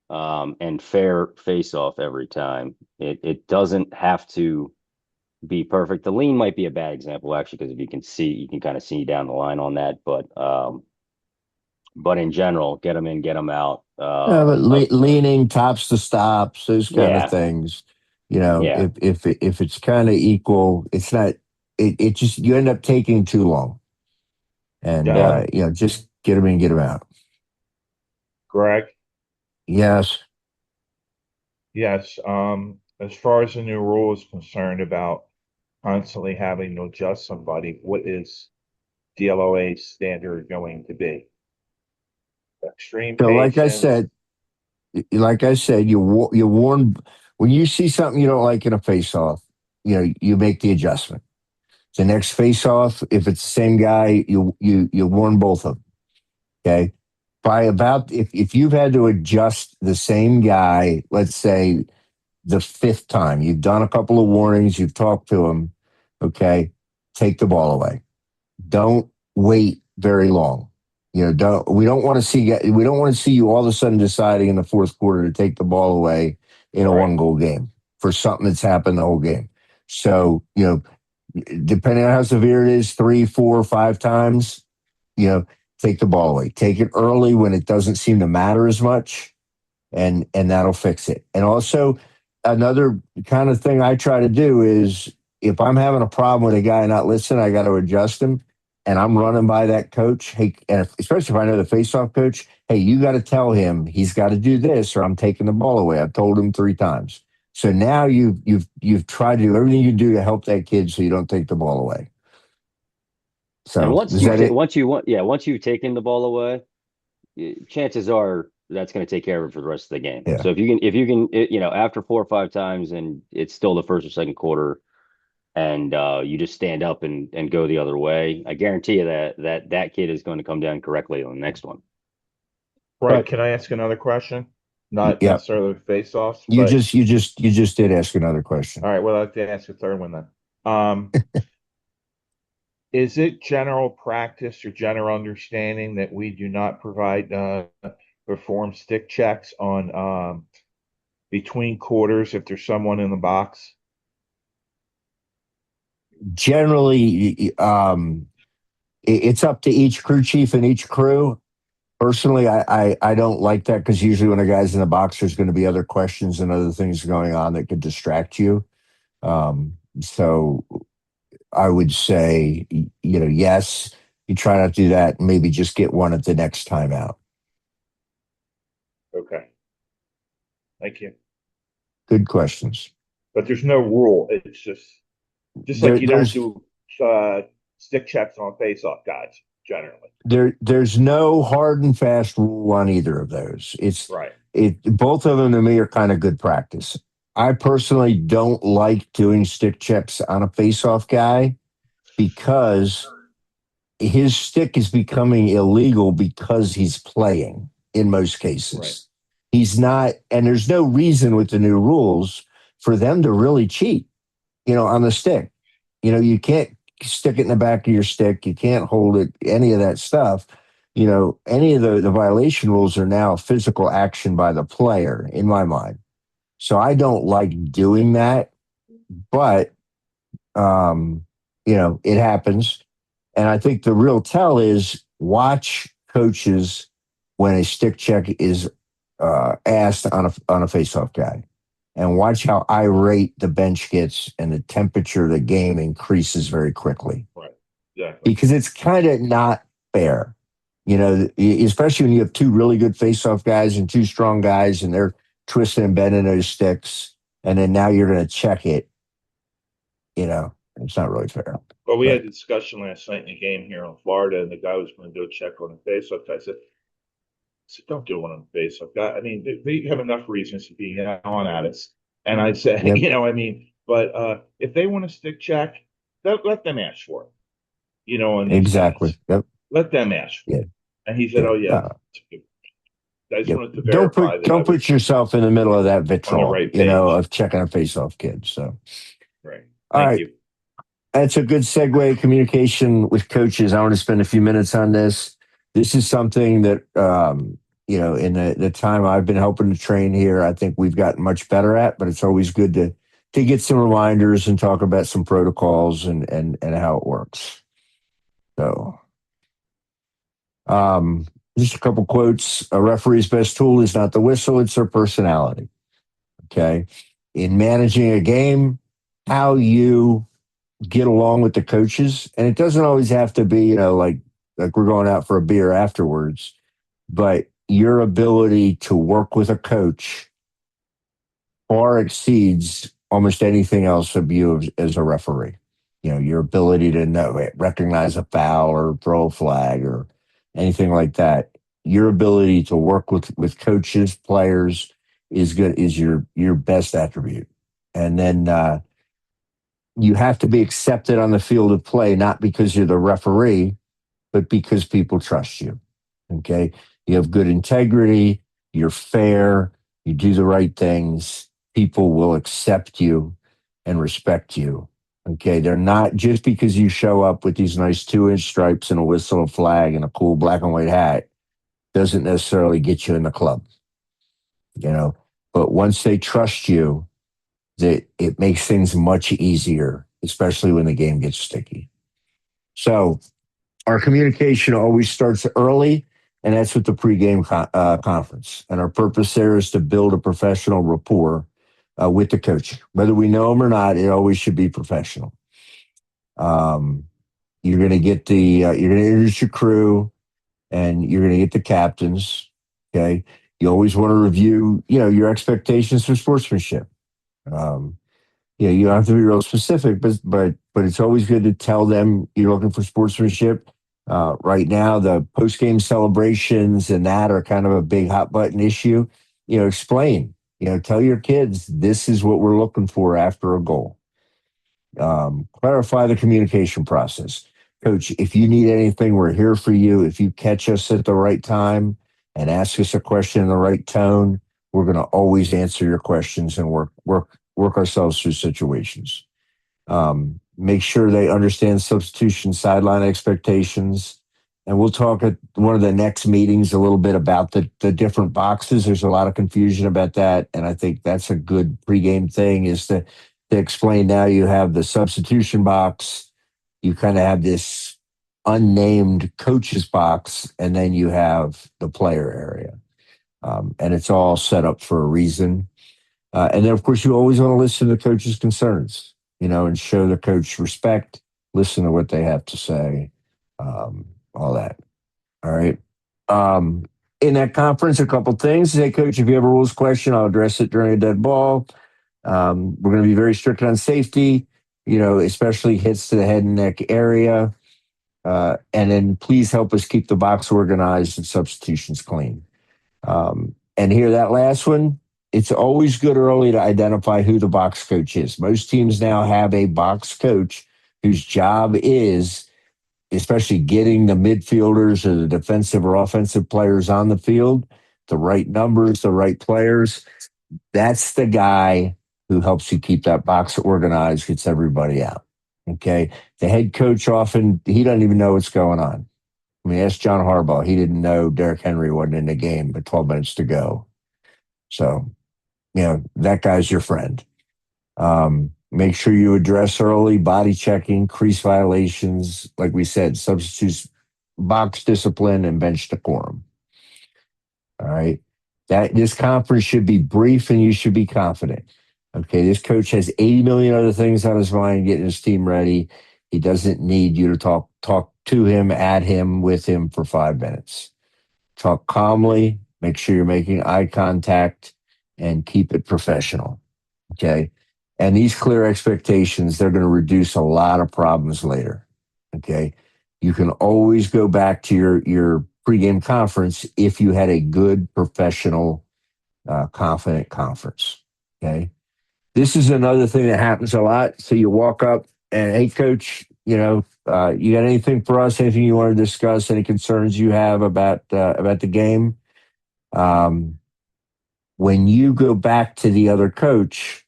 and fair face-off every time. It doesn't have to be perfect. The lean might be a bad example actually, because if you can kind of see down the line on that. But in general, get them in, get them out. But leaning, tops to stops, those kind of things. If it's kind of equal, it's not. It just, you end up taking too long. And just get them in, get them out. Greg. Yes. Yes. As far as the new rule is concerned about constantly having to adjust somebody, what is DLOA standard going to be? Extreme So, patience. like I said, you warn when you see something you don't like in a face-off. You make the adjustment. The next face-off, if it's the same guy, you warn both of them. Okay. If you've had to adjust the same guy, let's say the 5th time, you've done a couple of warnings, you've talked to him, okay, take the ball away. Don't wait very long. We don't want to see you all of a sudden deciding in the 4th quarter to take the ball away in a 1-goal game for something that's happened the whole game. So, depending on how severe it is, 3, 4, 5 times, take the ball away. Take it early when it doesn't seem to matter as much, and that'll fix it. And also, another kind of thing I try to do is, if I'm having a problem with a guy not listening, I got to adjust him, and I'm running by that coach. Hey, and especially if I know the faceoff coach, hey, you got to tell him he's got to do this, or I'm taking the ball away. I've told him 3 times. So now you've tried to do everything you do to help that kid so you don't take the ball away. So and once you've taken the ball away, chances are that's going to take care of it for the rest of the game. Yeah. So if you can, after 4 or 5 times and it's still the first or second quarter, and you just stand up and go the other way, I guarantee you that kid is going to come down correctly on the next one. Right. Can I ask another question? Not Yeah, necessarily face-offs, you but just did ask another question. all right. Well, I'd like to ask a third one then. Is it general practice or general understanding that we do not perform stick checks on between quarters if there's someone in the box? Generally, it's up to each crew chief and each crew. Personally, I don't like that because usually when a guy's in the box, there's going to be other questions and other things going on that could distract you. So I would say, yes, you try not to do that. And maybe just get one at the next time out. Okay. Thank you. Good questions. But there's no rule. It's just like you don't do stick checks on face-off guys generally. There's no hard and fast rule on either of those. Right. Both of them to me are kind of good practice. I personally don't like doing stick checks on a face-off guy because his stick is becoming illegal because he's playing in most cases. Right. He's not, and there's no reason with the new rules for them to really cheat, on the stick. You can't stick it in the back of your stick. You can't hold it, any of that stuff. Any of the violation rules are now physical action by the player, in my mind. So I don't like doing that, but, it happens. And I think the real tell is watch coaches when a stick check is asked on a faceoff guy, and watch how irate the bench gets and the temperature of the game increases very quickly. Right. Yeah. Because it's kind of not fair, especially when you have two really good faceoff guys and two strong guys, and they're twisting and bending those sticks, and then now you're going to check it. It's not really fair. Well, we had a discussion last night in the game here in Florida, and the guy was going to do a check on the faceoff. I said, don't do one on the faceoff guy. I mean, they have enough reasons to be on at us. And I said, but if they want a stick check, let them ask for it. Exactly. Yep. Let them ask for it. And he said, I just wanted to verify don't put yourself in the middle of that vitriol, right of checking a face-off kid. So, right. Thank you. That's a good segue. Communication with coaches. I want to spend a few minutes on this. This is something that, in the time I've been helping to train here, I think we've gotten much better at, but it's always good to get some reminders and talk about some protocols and how it works. So, just a couple quotes. A referee's best tool is not the whistle, it's their personality. Okay. In managing a game, how you get along with the coaches, and it doesn't always have to be, like we're going out for a beer afterwards, but your ability to work with a coach far exceeds almost anything else of you as a referee. Your ability to recognize a foul or throw a flag or anything like that. Your ability to work with coaches, players is your best attribute. And then you have to be accepted on the field of play, not because you're the referee, but because people trust you. Okay. You have good integrity. You're fair. You do the right things. People will accept you and respect you. Okay. They're not just because you show up with these nice 2-inch stripes and a whistle, a flag, and a cool black and white hat doesn't necessarily get you in the club. But once they trust you, that it makes things much easier, especially when the game gets sticky. So our communication always starts early, and that's with the pregame conference. And our purpose there is to build a professional rapport with the coach. Whether we know them or not, it always should be professional. You're going to get you're going to introduce your crew, and you're going to get the captains. Okay. You always want to review, your expectations for sportsmanship. You don't have to be real specific, but it's always good to tell them you're looking for sportsmanship. Right now, the post-game celebrations and that are kind of a big hot button issue. Explain. Tell your kids this is what we're looking for after a goal. Clarify the communication process. Coach, if you need anything, we're here for you. If you catch us at the right time and ask us a question in the right tone, we're going to always answer your questions and work ourselves through situations. Make sure they understand substitution sideline expectations. And we'll talk at one of the next meetings a little bit about the different boxes. There's a lot of confusion about that. And I think that's a good pregame thing is to explain now you have the substitution box. You kind of have this unnamed coaches box, and then you have the player area. And it's all set up for a reason. And then, of course, you always want to listen to coaches' concerns, and show the coach respect, listen to what they have to say, all that. All right. In that conference, a couple things. Hey, coach, if you have a rules question, I'll address it during a dead ball. We're going to be very strict on safety, especially hits to the head and neck area. And then please help us keep the box organized and substitutions clean. And here, that last one, it's always good early to identify who the box coach is. Most teams now have a box coach whose job is, especially getting the midfielders or the defensive or offensive players on the field, the right numbers, the right players. That's the guy who helps you keep that box organized, gets everybody out. Okay. The head coach often, he doesn't even know what's going on. I mean, ask John Harbaugh. He didn't know Derrick Henry wasn't in the game, but 12 minutes to go. So, that guy's your friend. Make sure you address early body checking, crease violations, like we said, substitutes, box discipline, and bench decorum. All right. This conference should be brief and you should be confident. Okay. This coach has 80 million other things on his mind, getting his team ready. He doesn't need you to talk to him, at him, with him for 5 minutes. Talk calmly, make sure you're making eye contact, and keep it professional. Okay. And these clear expectations, they're going to reduce a lot of problems later. Okay. You can always go back to your pregame conference if you had a good, professional, confident conference. Okay. This is another thing that happens a lot. So you walk up and, hey, coach, you got anything for us? Anything you want to discuss? Any concerns you have about the game? When you go back to the other coach,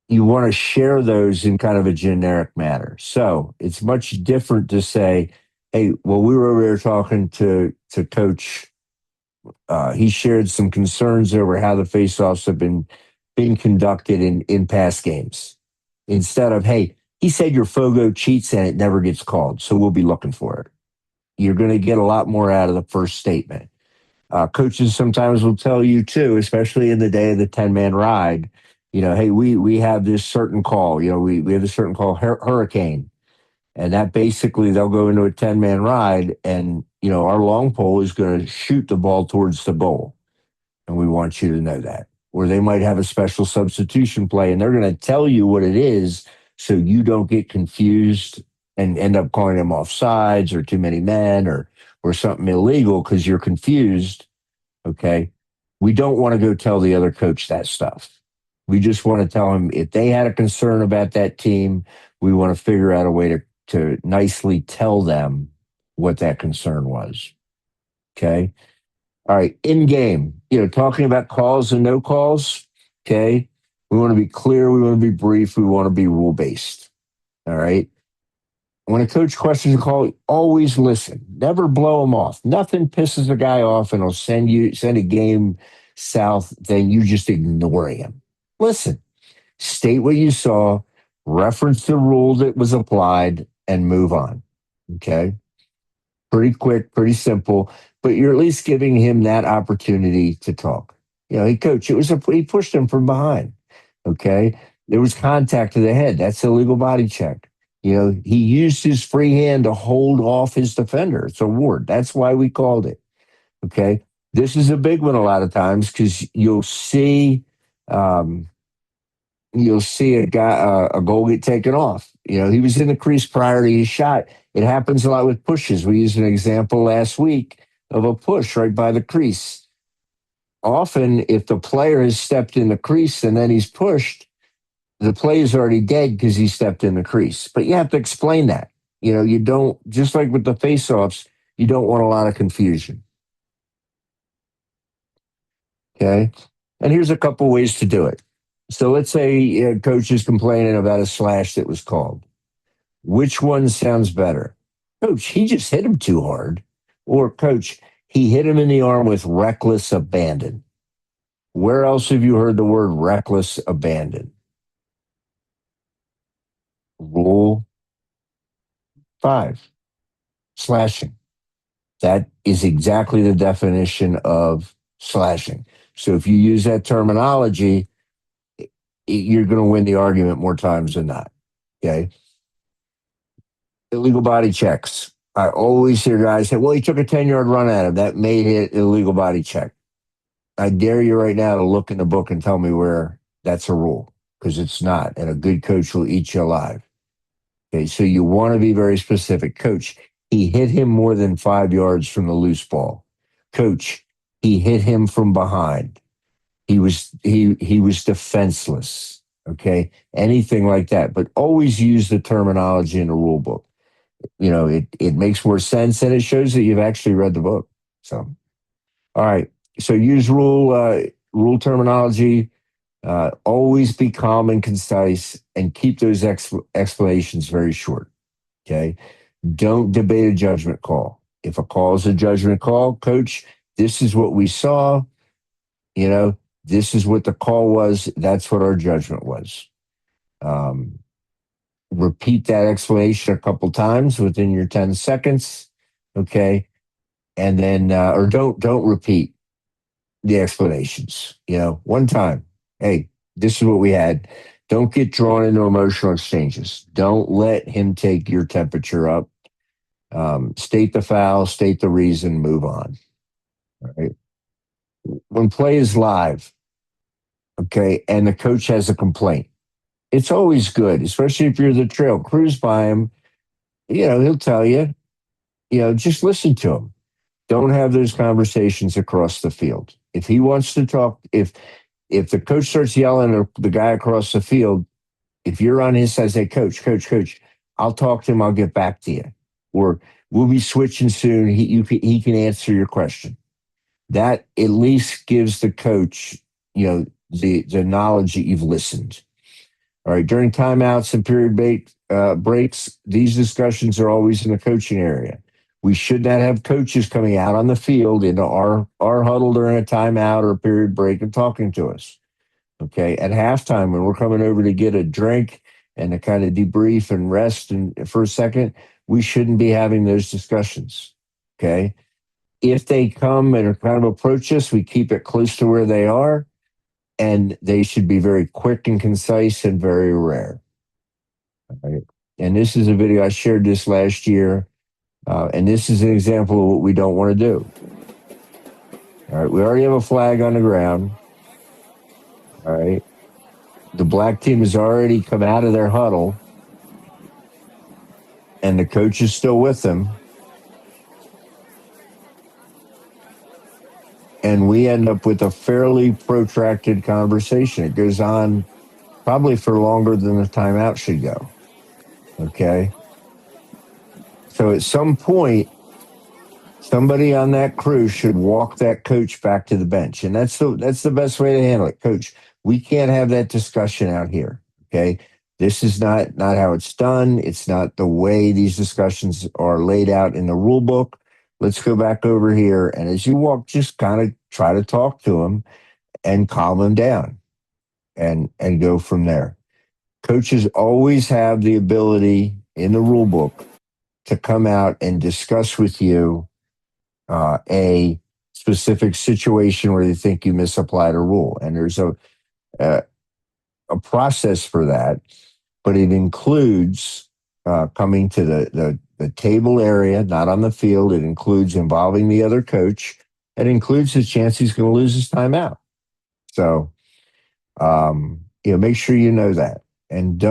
you want to share those in kind of a generic manner. So it's much different to say, hey, well, we were over there talking to coach. He shared some concerns over how the faceoffs have been conducted in past games. Instead of, hey, he said your Fogo cheats and it never gets called, so we'll be looking for it. You're going to get a lot more out of the first statement. Coaches sometimes will tell you too, especially in the day of the 10-man ride, hey, we have this certain call, we have a certain call, hurricane. And that basically they'll go into a 10-man ride and, our long pole is going to shoot the ball towards the goal. And we want you to know that. Or they might have a special substitution play and they're going to tell you what it is so you don't get confused and end up calling them offsides or too many men or something illegal because you're confused. Okay. We don't want to go tell the other coach that stuff. We just want to tell him if they had a concern about that team, we want to figure out a way to nicely tell them what that concern was. Okay. All right. In game, talking about calls and no calls. Okay. We want to be clear. We want to be brief. We want to be rule based. All right. When a coach questions a call, always listen. Never blow them off. Nothing pisses a guy off and will send a game south than you just ignoring him. Listen, state what you saw, reference the rule that was applied, and move on. Okay? Pretty quick, pretty simple, but you're at least giving him that opportunity to talk. Hey, coach, he pushed him from behind. Okay? There was contact to the head. That's illegal body check. He used his free hand to hold off his defender. It's a ward. That's why we called it. Okay. This is a big one a lot of times because you'll see a goal get taken off. He was in the crease prior to his shot. It happens a lot with pushes. We used an example last week of a push right by the crease. Often, if the player has stepped in the crease and then he's pushed, the play is already dead because he stepped in the crease. But you have to explain that. You don't, just like with the face-offs, you don't want a lot of confusion. Okay? And here's a couple ways to do it. So let's say a coach is complaining about a slash that was called. Which one sounds better? Coach, he just hit him too hard. Or, coach, he hit him in the arm with reckless abandon. Where else have you heard the word reckless abandon? Rule 5, slashing. That is exactly the definition of slashing. So if you use that terminology, you're going to win the argument more times than not. Okay. Illegal body checks. I always hear guys say, well, he took a 10-yard run at him. That made it illegal body check. I dare you right now to look in the book and tell me where that's a rule, because it's not. And a good coach will eat you alive. Okay. So you want to be very specific. Coach, he hit him more than 5 yards from the loose ball. Coach, he hit him from behind. He was defenseless. Okay. Anything like that. But always use the terminology in the rule book. It makes more sense, and it shows that you've actually read the book. So, all right. So use rule terminology. Always be calm and concise, and keep those explanations very short. Okay. Don't debate a judgment call. If a call is a judgment call, coach, this is what we saw. This is what the call was. That's what our judgment was. Repeat that explanation a couple times within your 10 seconds. Okay. And then, or don't repeat the explanations, one time. Hey, this is what we had. Don't get drawn into emotional exchanges. Don't let him take your temperature up. State the foul, state the reason, move on. All right. When play is live, okay, and the coach has a complaint, it's always good, especially if you're the trail. Cruise by him, he'll tell you, just listen to him. Don't have those conversations across the field. If he wants to talk, if the coach starts yelling at the guy across the field, if you're on his side, say, coach, I'll talk to him. I'll get back to you. Or we'll be switching soon. He can answer your question. That at least gives the coach, the knowledge that you've listened. All right. During timeouts and period breaks, these discussions are always in the coaching area. We should not have coaches coming out on the field into our huddle during a timeout or a period break and talking to us. Okay. At halftime, when we're coming over to get a drink and to kind of debrief and rest for a second, we shouldn't be having those discussions. Okay. If they come and kind of approach us, we keep it close to where they are, and they should be very quick and concise and very rare. All right. And this is a video, I shared this last year, and this is an example of what we don't want to do. All right. We already have a flag on the ground. All right. The black team has already come out of their huddle, and the coach is still with them. And we end up with a fairly protracted conversation. It goes on probably for longer than the timeout should go. Okay. So at some point, somebody on that crew should walk that coach back to the bench. And that's the best way to handle it. Coach, we can't have that discussion out here. Okay. This is not how it's done. It's not the way these discussions are laid out in the rule book. Let's go back over here. And as you walk, just kind of try to talk to him and calm him down and go from there. Coaches always have the ability in the rule book to come out and discuss with you a specific situation where they think you misapplied a rule. And there's a process for that, but it includes coming to the table area, not on the field. It includes involving the other coach. It includes the chance he's going to lose his timeout. So, make sure you know that. And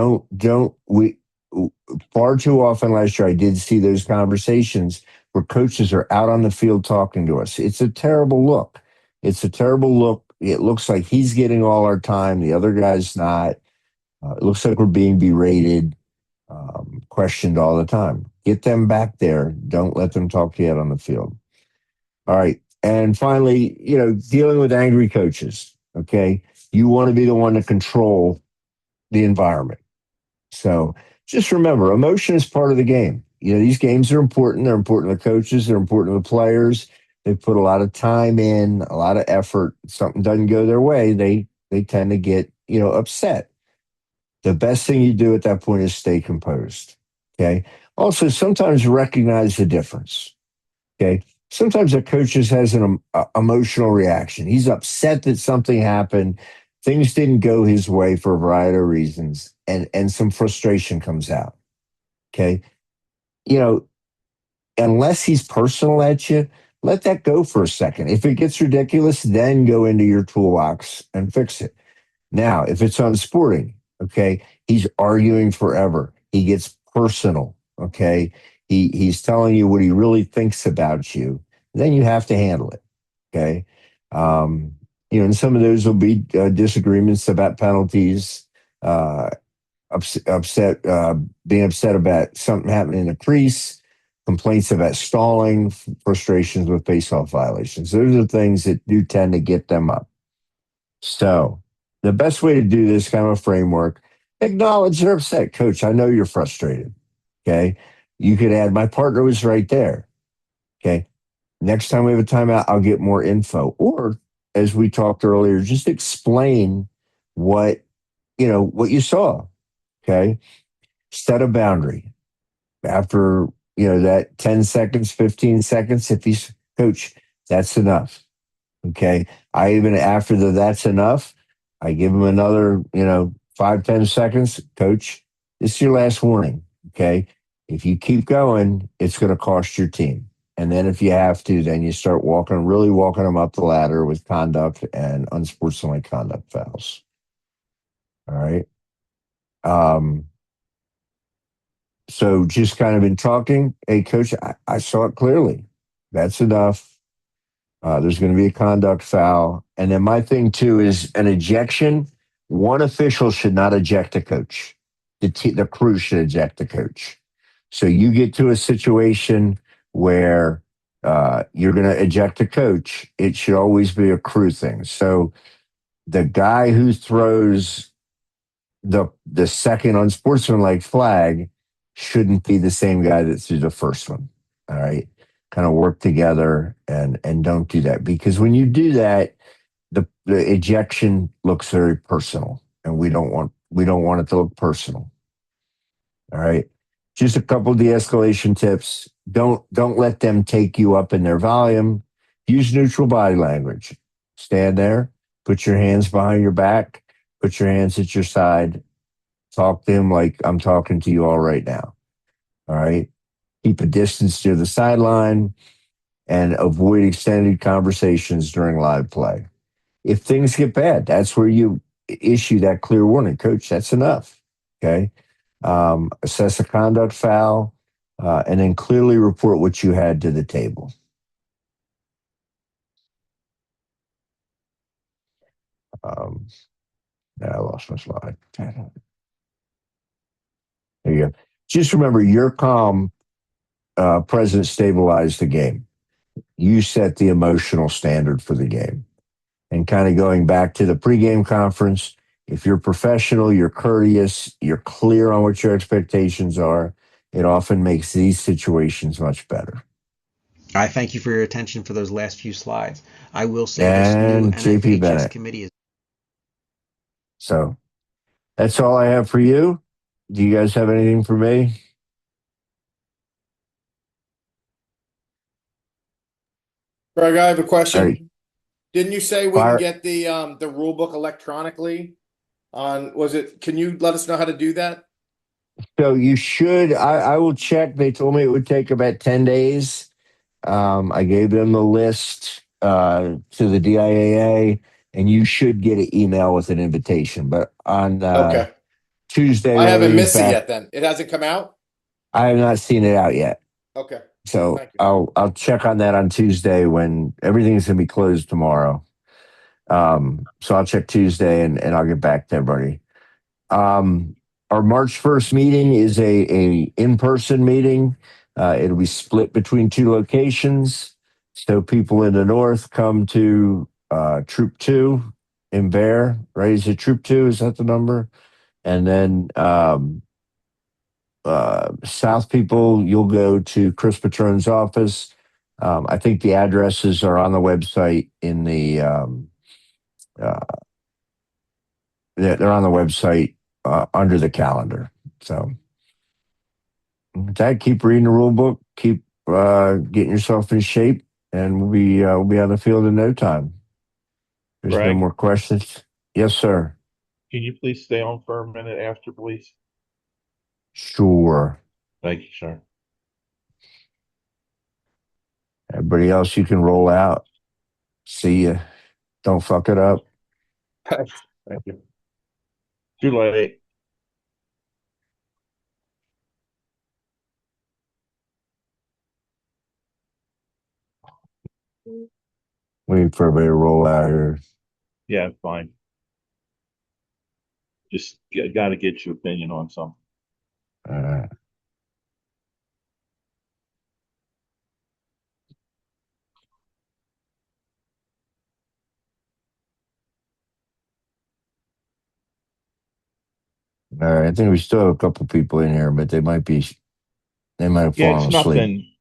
far too often last year, I did see those conversations where coaches are out on the field talking to us. It's a terrible look. It looks like he's getting all our time. The other guy's not. It looks like we're being berated, questioned all the time. Get them back there. Don't let them talk to you out on the field. All right. And finally, dealing with angry coaches. Okay. You want to be the one to control the environment. So just remember, emotion is part of the game. These games are important. They're important to the coaches. They're important to the players. They put a lot of time in, a lot of effort. If something doesn't go their way, they tend to get, upset. The best thing you do at that point is stay composed. Okay. Also, sometimes recognize the difference. Okay. Sometimes a coach just has an emotional reaction. He's upset that something happened. Things didn't go his way for a variety of reasons, and some frustration comes out. Okay. Unless he's personal at you, let that go for a second. If it gets ridiculous, then go into your toolbox and fix it. Now, if it's unsporting, okay, he's arguing forever. He gets personal, okay? He's telling you what he really thinks about you. Then you have to handle it, okay? And some of those will be disagreements about penalties, being upset about something happening in the crease, complaints about stalling, frustrations with face-off violations. Those are things that do tend to get them up. So the best way to do this kind of a framework, acknowledge they're upset. Coach, I know you're frustrated. Okay. You could add, my partner was right there. Okay. Next time we have a timeout, I'll get more info. Or as we talked earlier, just explain what you saw. Okay. Set a boundary. After, that 10 seconds, 15 seconds, if he's coach, that's enough. Okay. After that's enough, I give him another, 5-10 seconds. Coach, this is your last warning. Okay. If you keep going, it's going to cost your team. And then if you have to, then you start really walking them up the ladder with conduct and unsportsmanlike conduct fouls. All right. So just kind of in talking, hey, coach, I saw it clearly. That's enough. There's going to be a conduct foul. And then my thing, too, is an ejection. One official should not eject a coach. The crew should eject the coach. So you get to a situation where you're going to eject a coach. It should always be a crew thing. So the guy who throws the second unsportsmanlike flag shouldn't be the same guy that threw the first one. All right. Kind of work together and don't do that, because when you do that, the ejection looks very personal, and we don't want it to look personal. All right. Just a couple of de-escalation tips. Don't let them take you up in their volume. Use neutral body language. Stand there, put your hands behind your back, put your hands at your side. Talk to him like I'm talking to you all right now. All right. Keep a distance to the sideline and avoid extended conversations during live play. If things get bad, that's where you issue that clear warning. Coach, that's enough. Okay. Assess a conduct foul, and then clearly report what you had to the table. Now I lost my slide. There you go. Just remember, your calm presence stabilized the game. You set the emotional standard for the game. And kind of going back to the pregame conference, if you're professional, you're courteous, you're clear on what your expectations are, it often makes these situations much better. I thank you for your attention for those last few slides. I will say And this new JP NFHS Bennett. committee is. So that's all I have for you. Do you guys have anything for me? Greg, I have a question. Right. Didn't you say we can get the rule book electronically? Can you let us know how to do that? So you should. I will check. They told me it would take about 10 days. I gave them the list to the DIAA, and you should get an email with an invitation. But on Okay. Tuesday, I haven't missed it back, yet then. It hasn't come out? I have not seen it out yet. Okay. So Thank you. I'll check on that on Tuesday when everything's going to be closed tomorrow. So I'll check Tuesday and I'll get back to everybody. Our March 1st meeting is a in-person meeting. It'll be split between 2 locations. So people in the north come to Troop 2 in Bear, right? Is it Troop 2? Is that the number? And then south people, you'll go to Chris Patrone's office. I think the addresses are on the website in the they're on the website under the calendar. So with that, keep reading the rule book, keep getting yourself in shape, and we'll be on the field in no time. There's no Greg? more questions. Yes, sir. Can you please stay on for a minute after, please? Sure. Thank you, sir. Everybody else, you can roll out. See ya. Don't fuck it up. Thank you. Too late. Waiting for everybody to roll out here. Yeah, fine. Just got to get your opinion on something. Uh, all right. I think we still have a couple people in here, but they might have Yeah, fallen it's asleep. nothing,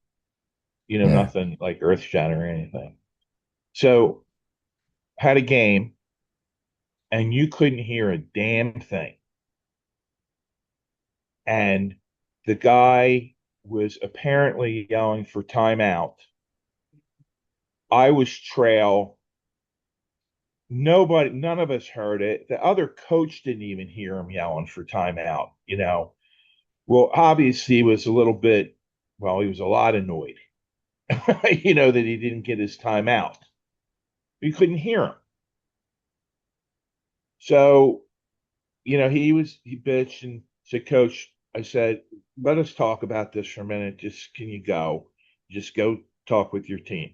nothing like earth shattering or anything. So, had a game, and you couldn't hear a damn thing. And the guy was apparently yelling for timeout. I was trail. None of us heard it. The other coach didn't even hear him yelling for timeout, Well, obviously, he was he was a lot annoyed, that he didn't get his timeout. We couldn't hear him. So, he bitched and said, Coach, I said, let us talk about this for a minute. Can you go? Just go talk with your team.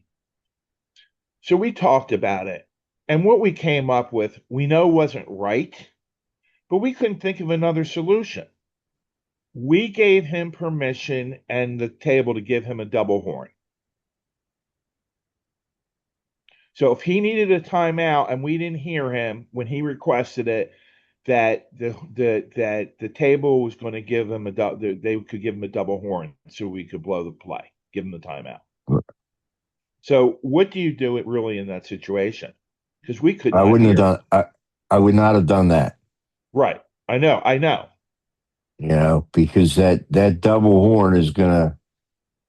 So we talked about it. And what we came up with, we know wasn't right, but we couldn't think of another solution. We gave him permission and the table to give him a double horn. So if he needed a timeout and we didn't hear him when he requested it, that the table was going to give him they could give him a double horn so we could blow the play, give him the timeout. So what do you do really in that situation? Because we could not I wouldn't hear. have done. I would not have done that. Right. I know. Because that double horn is gonna,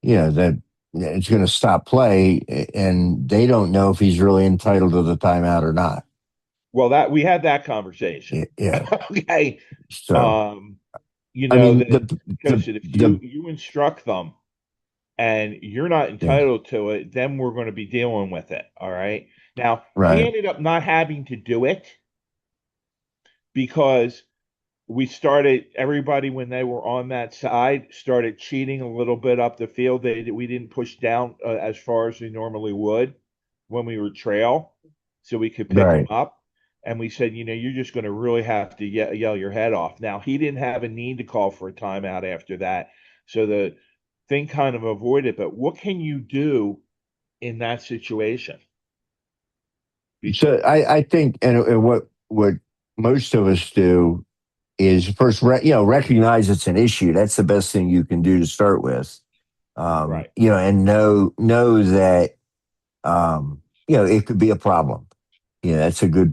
that it's gonna stop play, and they don't know if he's really entitled to the timeout or not. Well, we had that conversation. Yeah. Okay. So, Coach said if you instruct them and you're not entitled to it, then we're going to be dealing with it. All right. Now, right. He ended up not having to do it because everybody, when they were on that side, started cheating a little bit up the field. We didn't push down as far as we normally would when we were trail, so we could pick them up. And we said, you're just going to really have to yell your head off. Now, he didn't have a need to call for a timeout after that. So the thing kind of avoided. But what can you do in that situation? So I think, and what most of us do is first, recognize it's an issue. That's the best thing you can do to start with. Right. And know that, it could be a problem. That's a good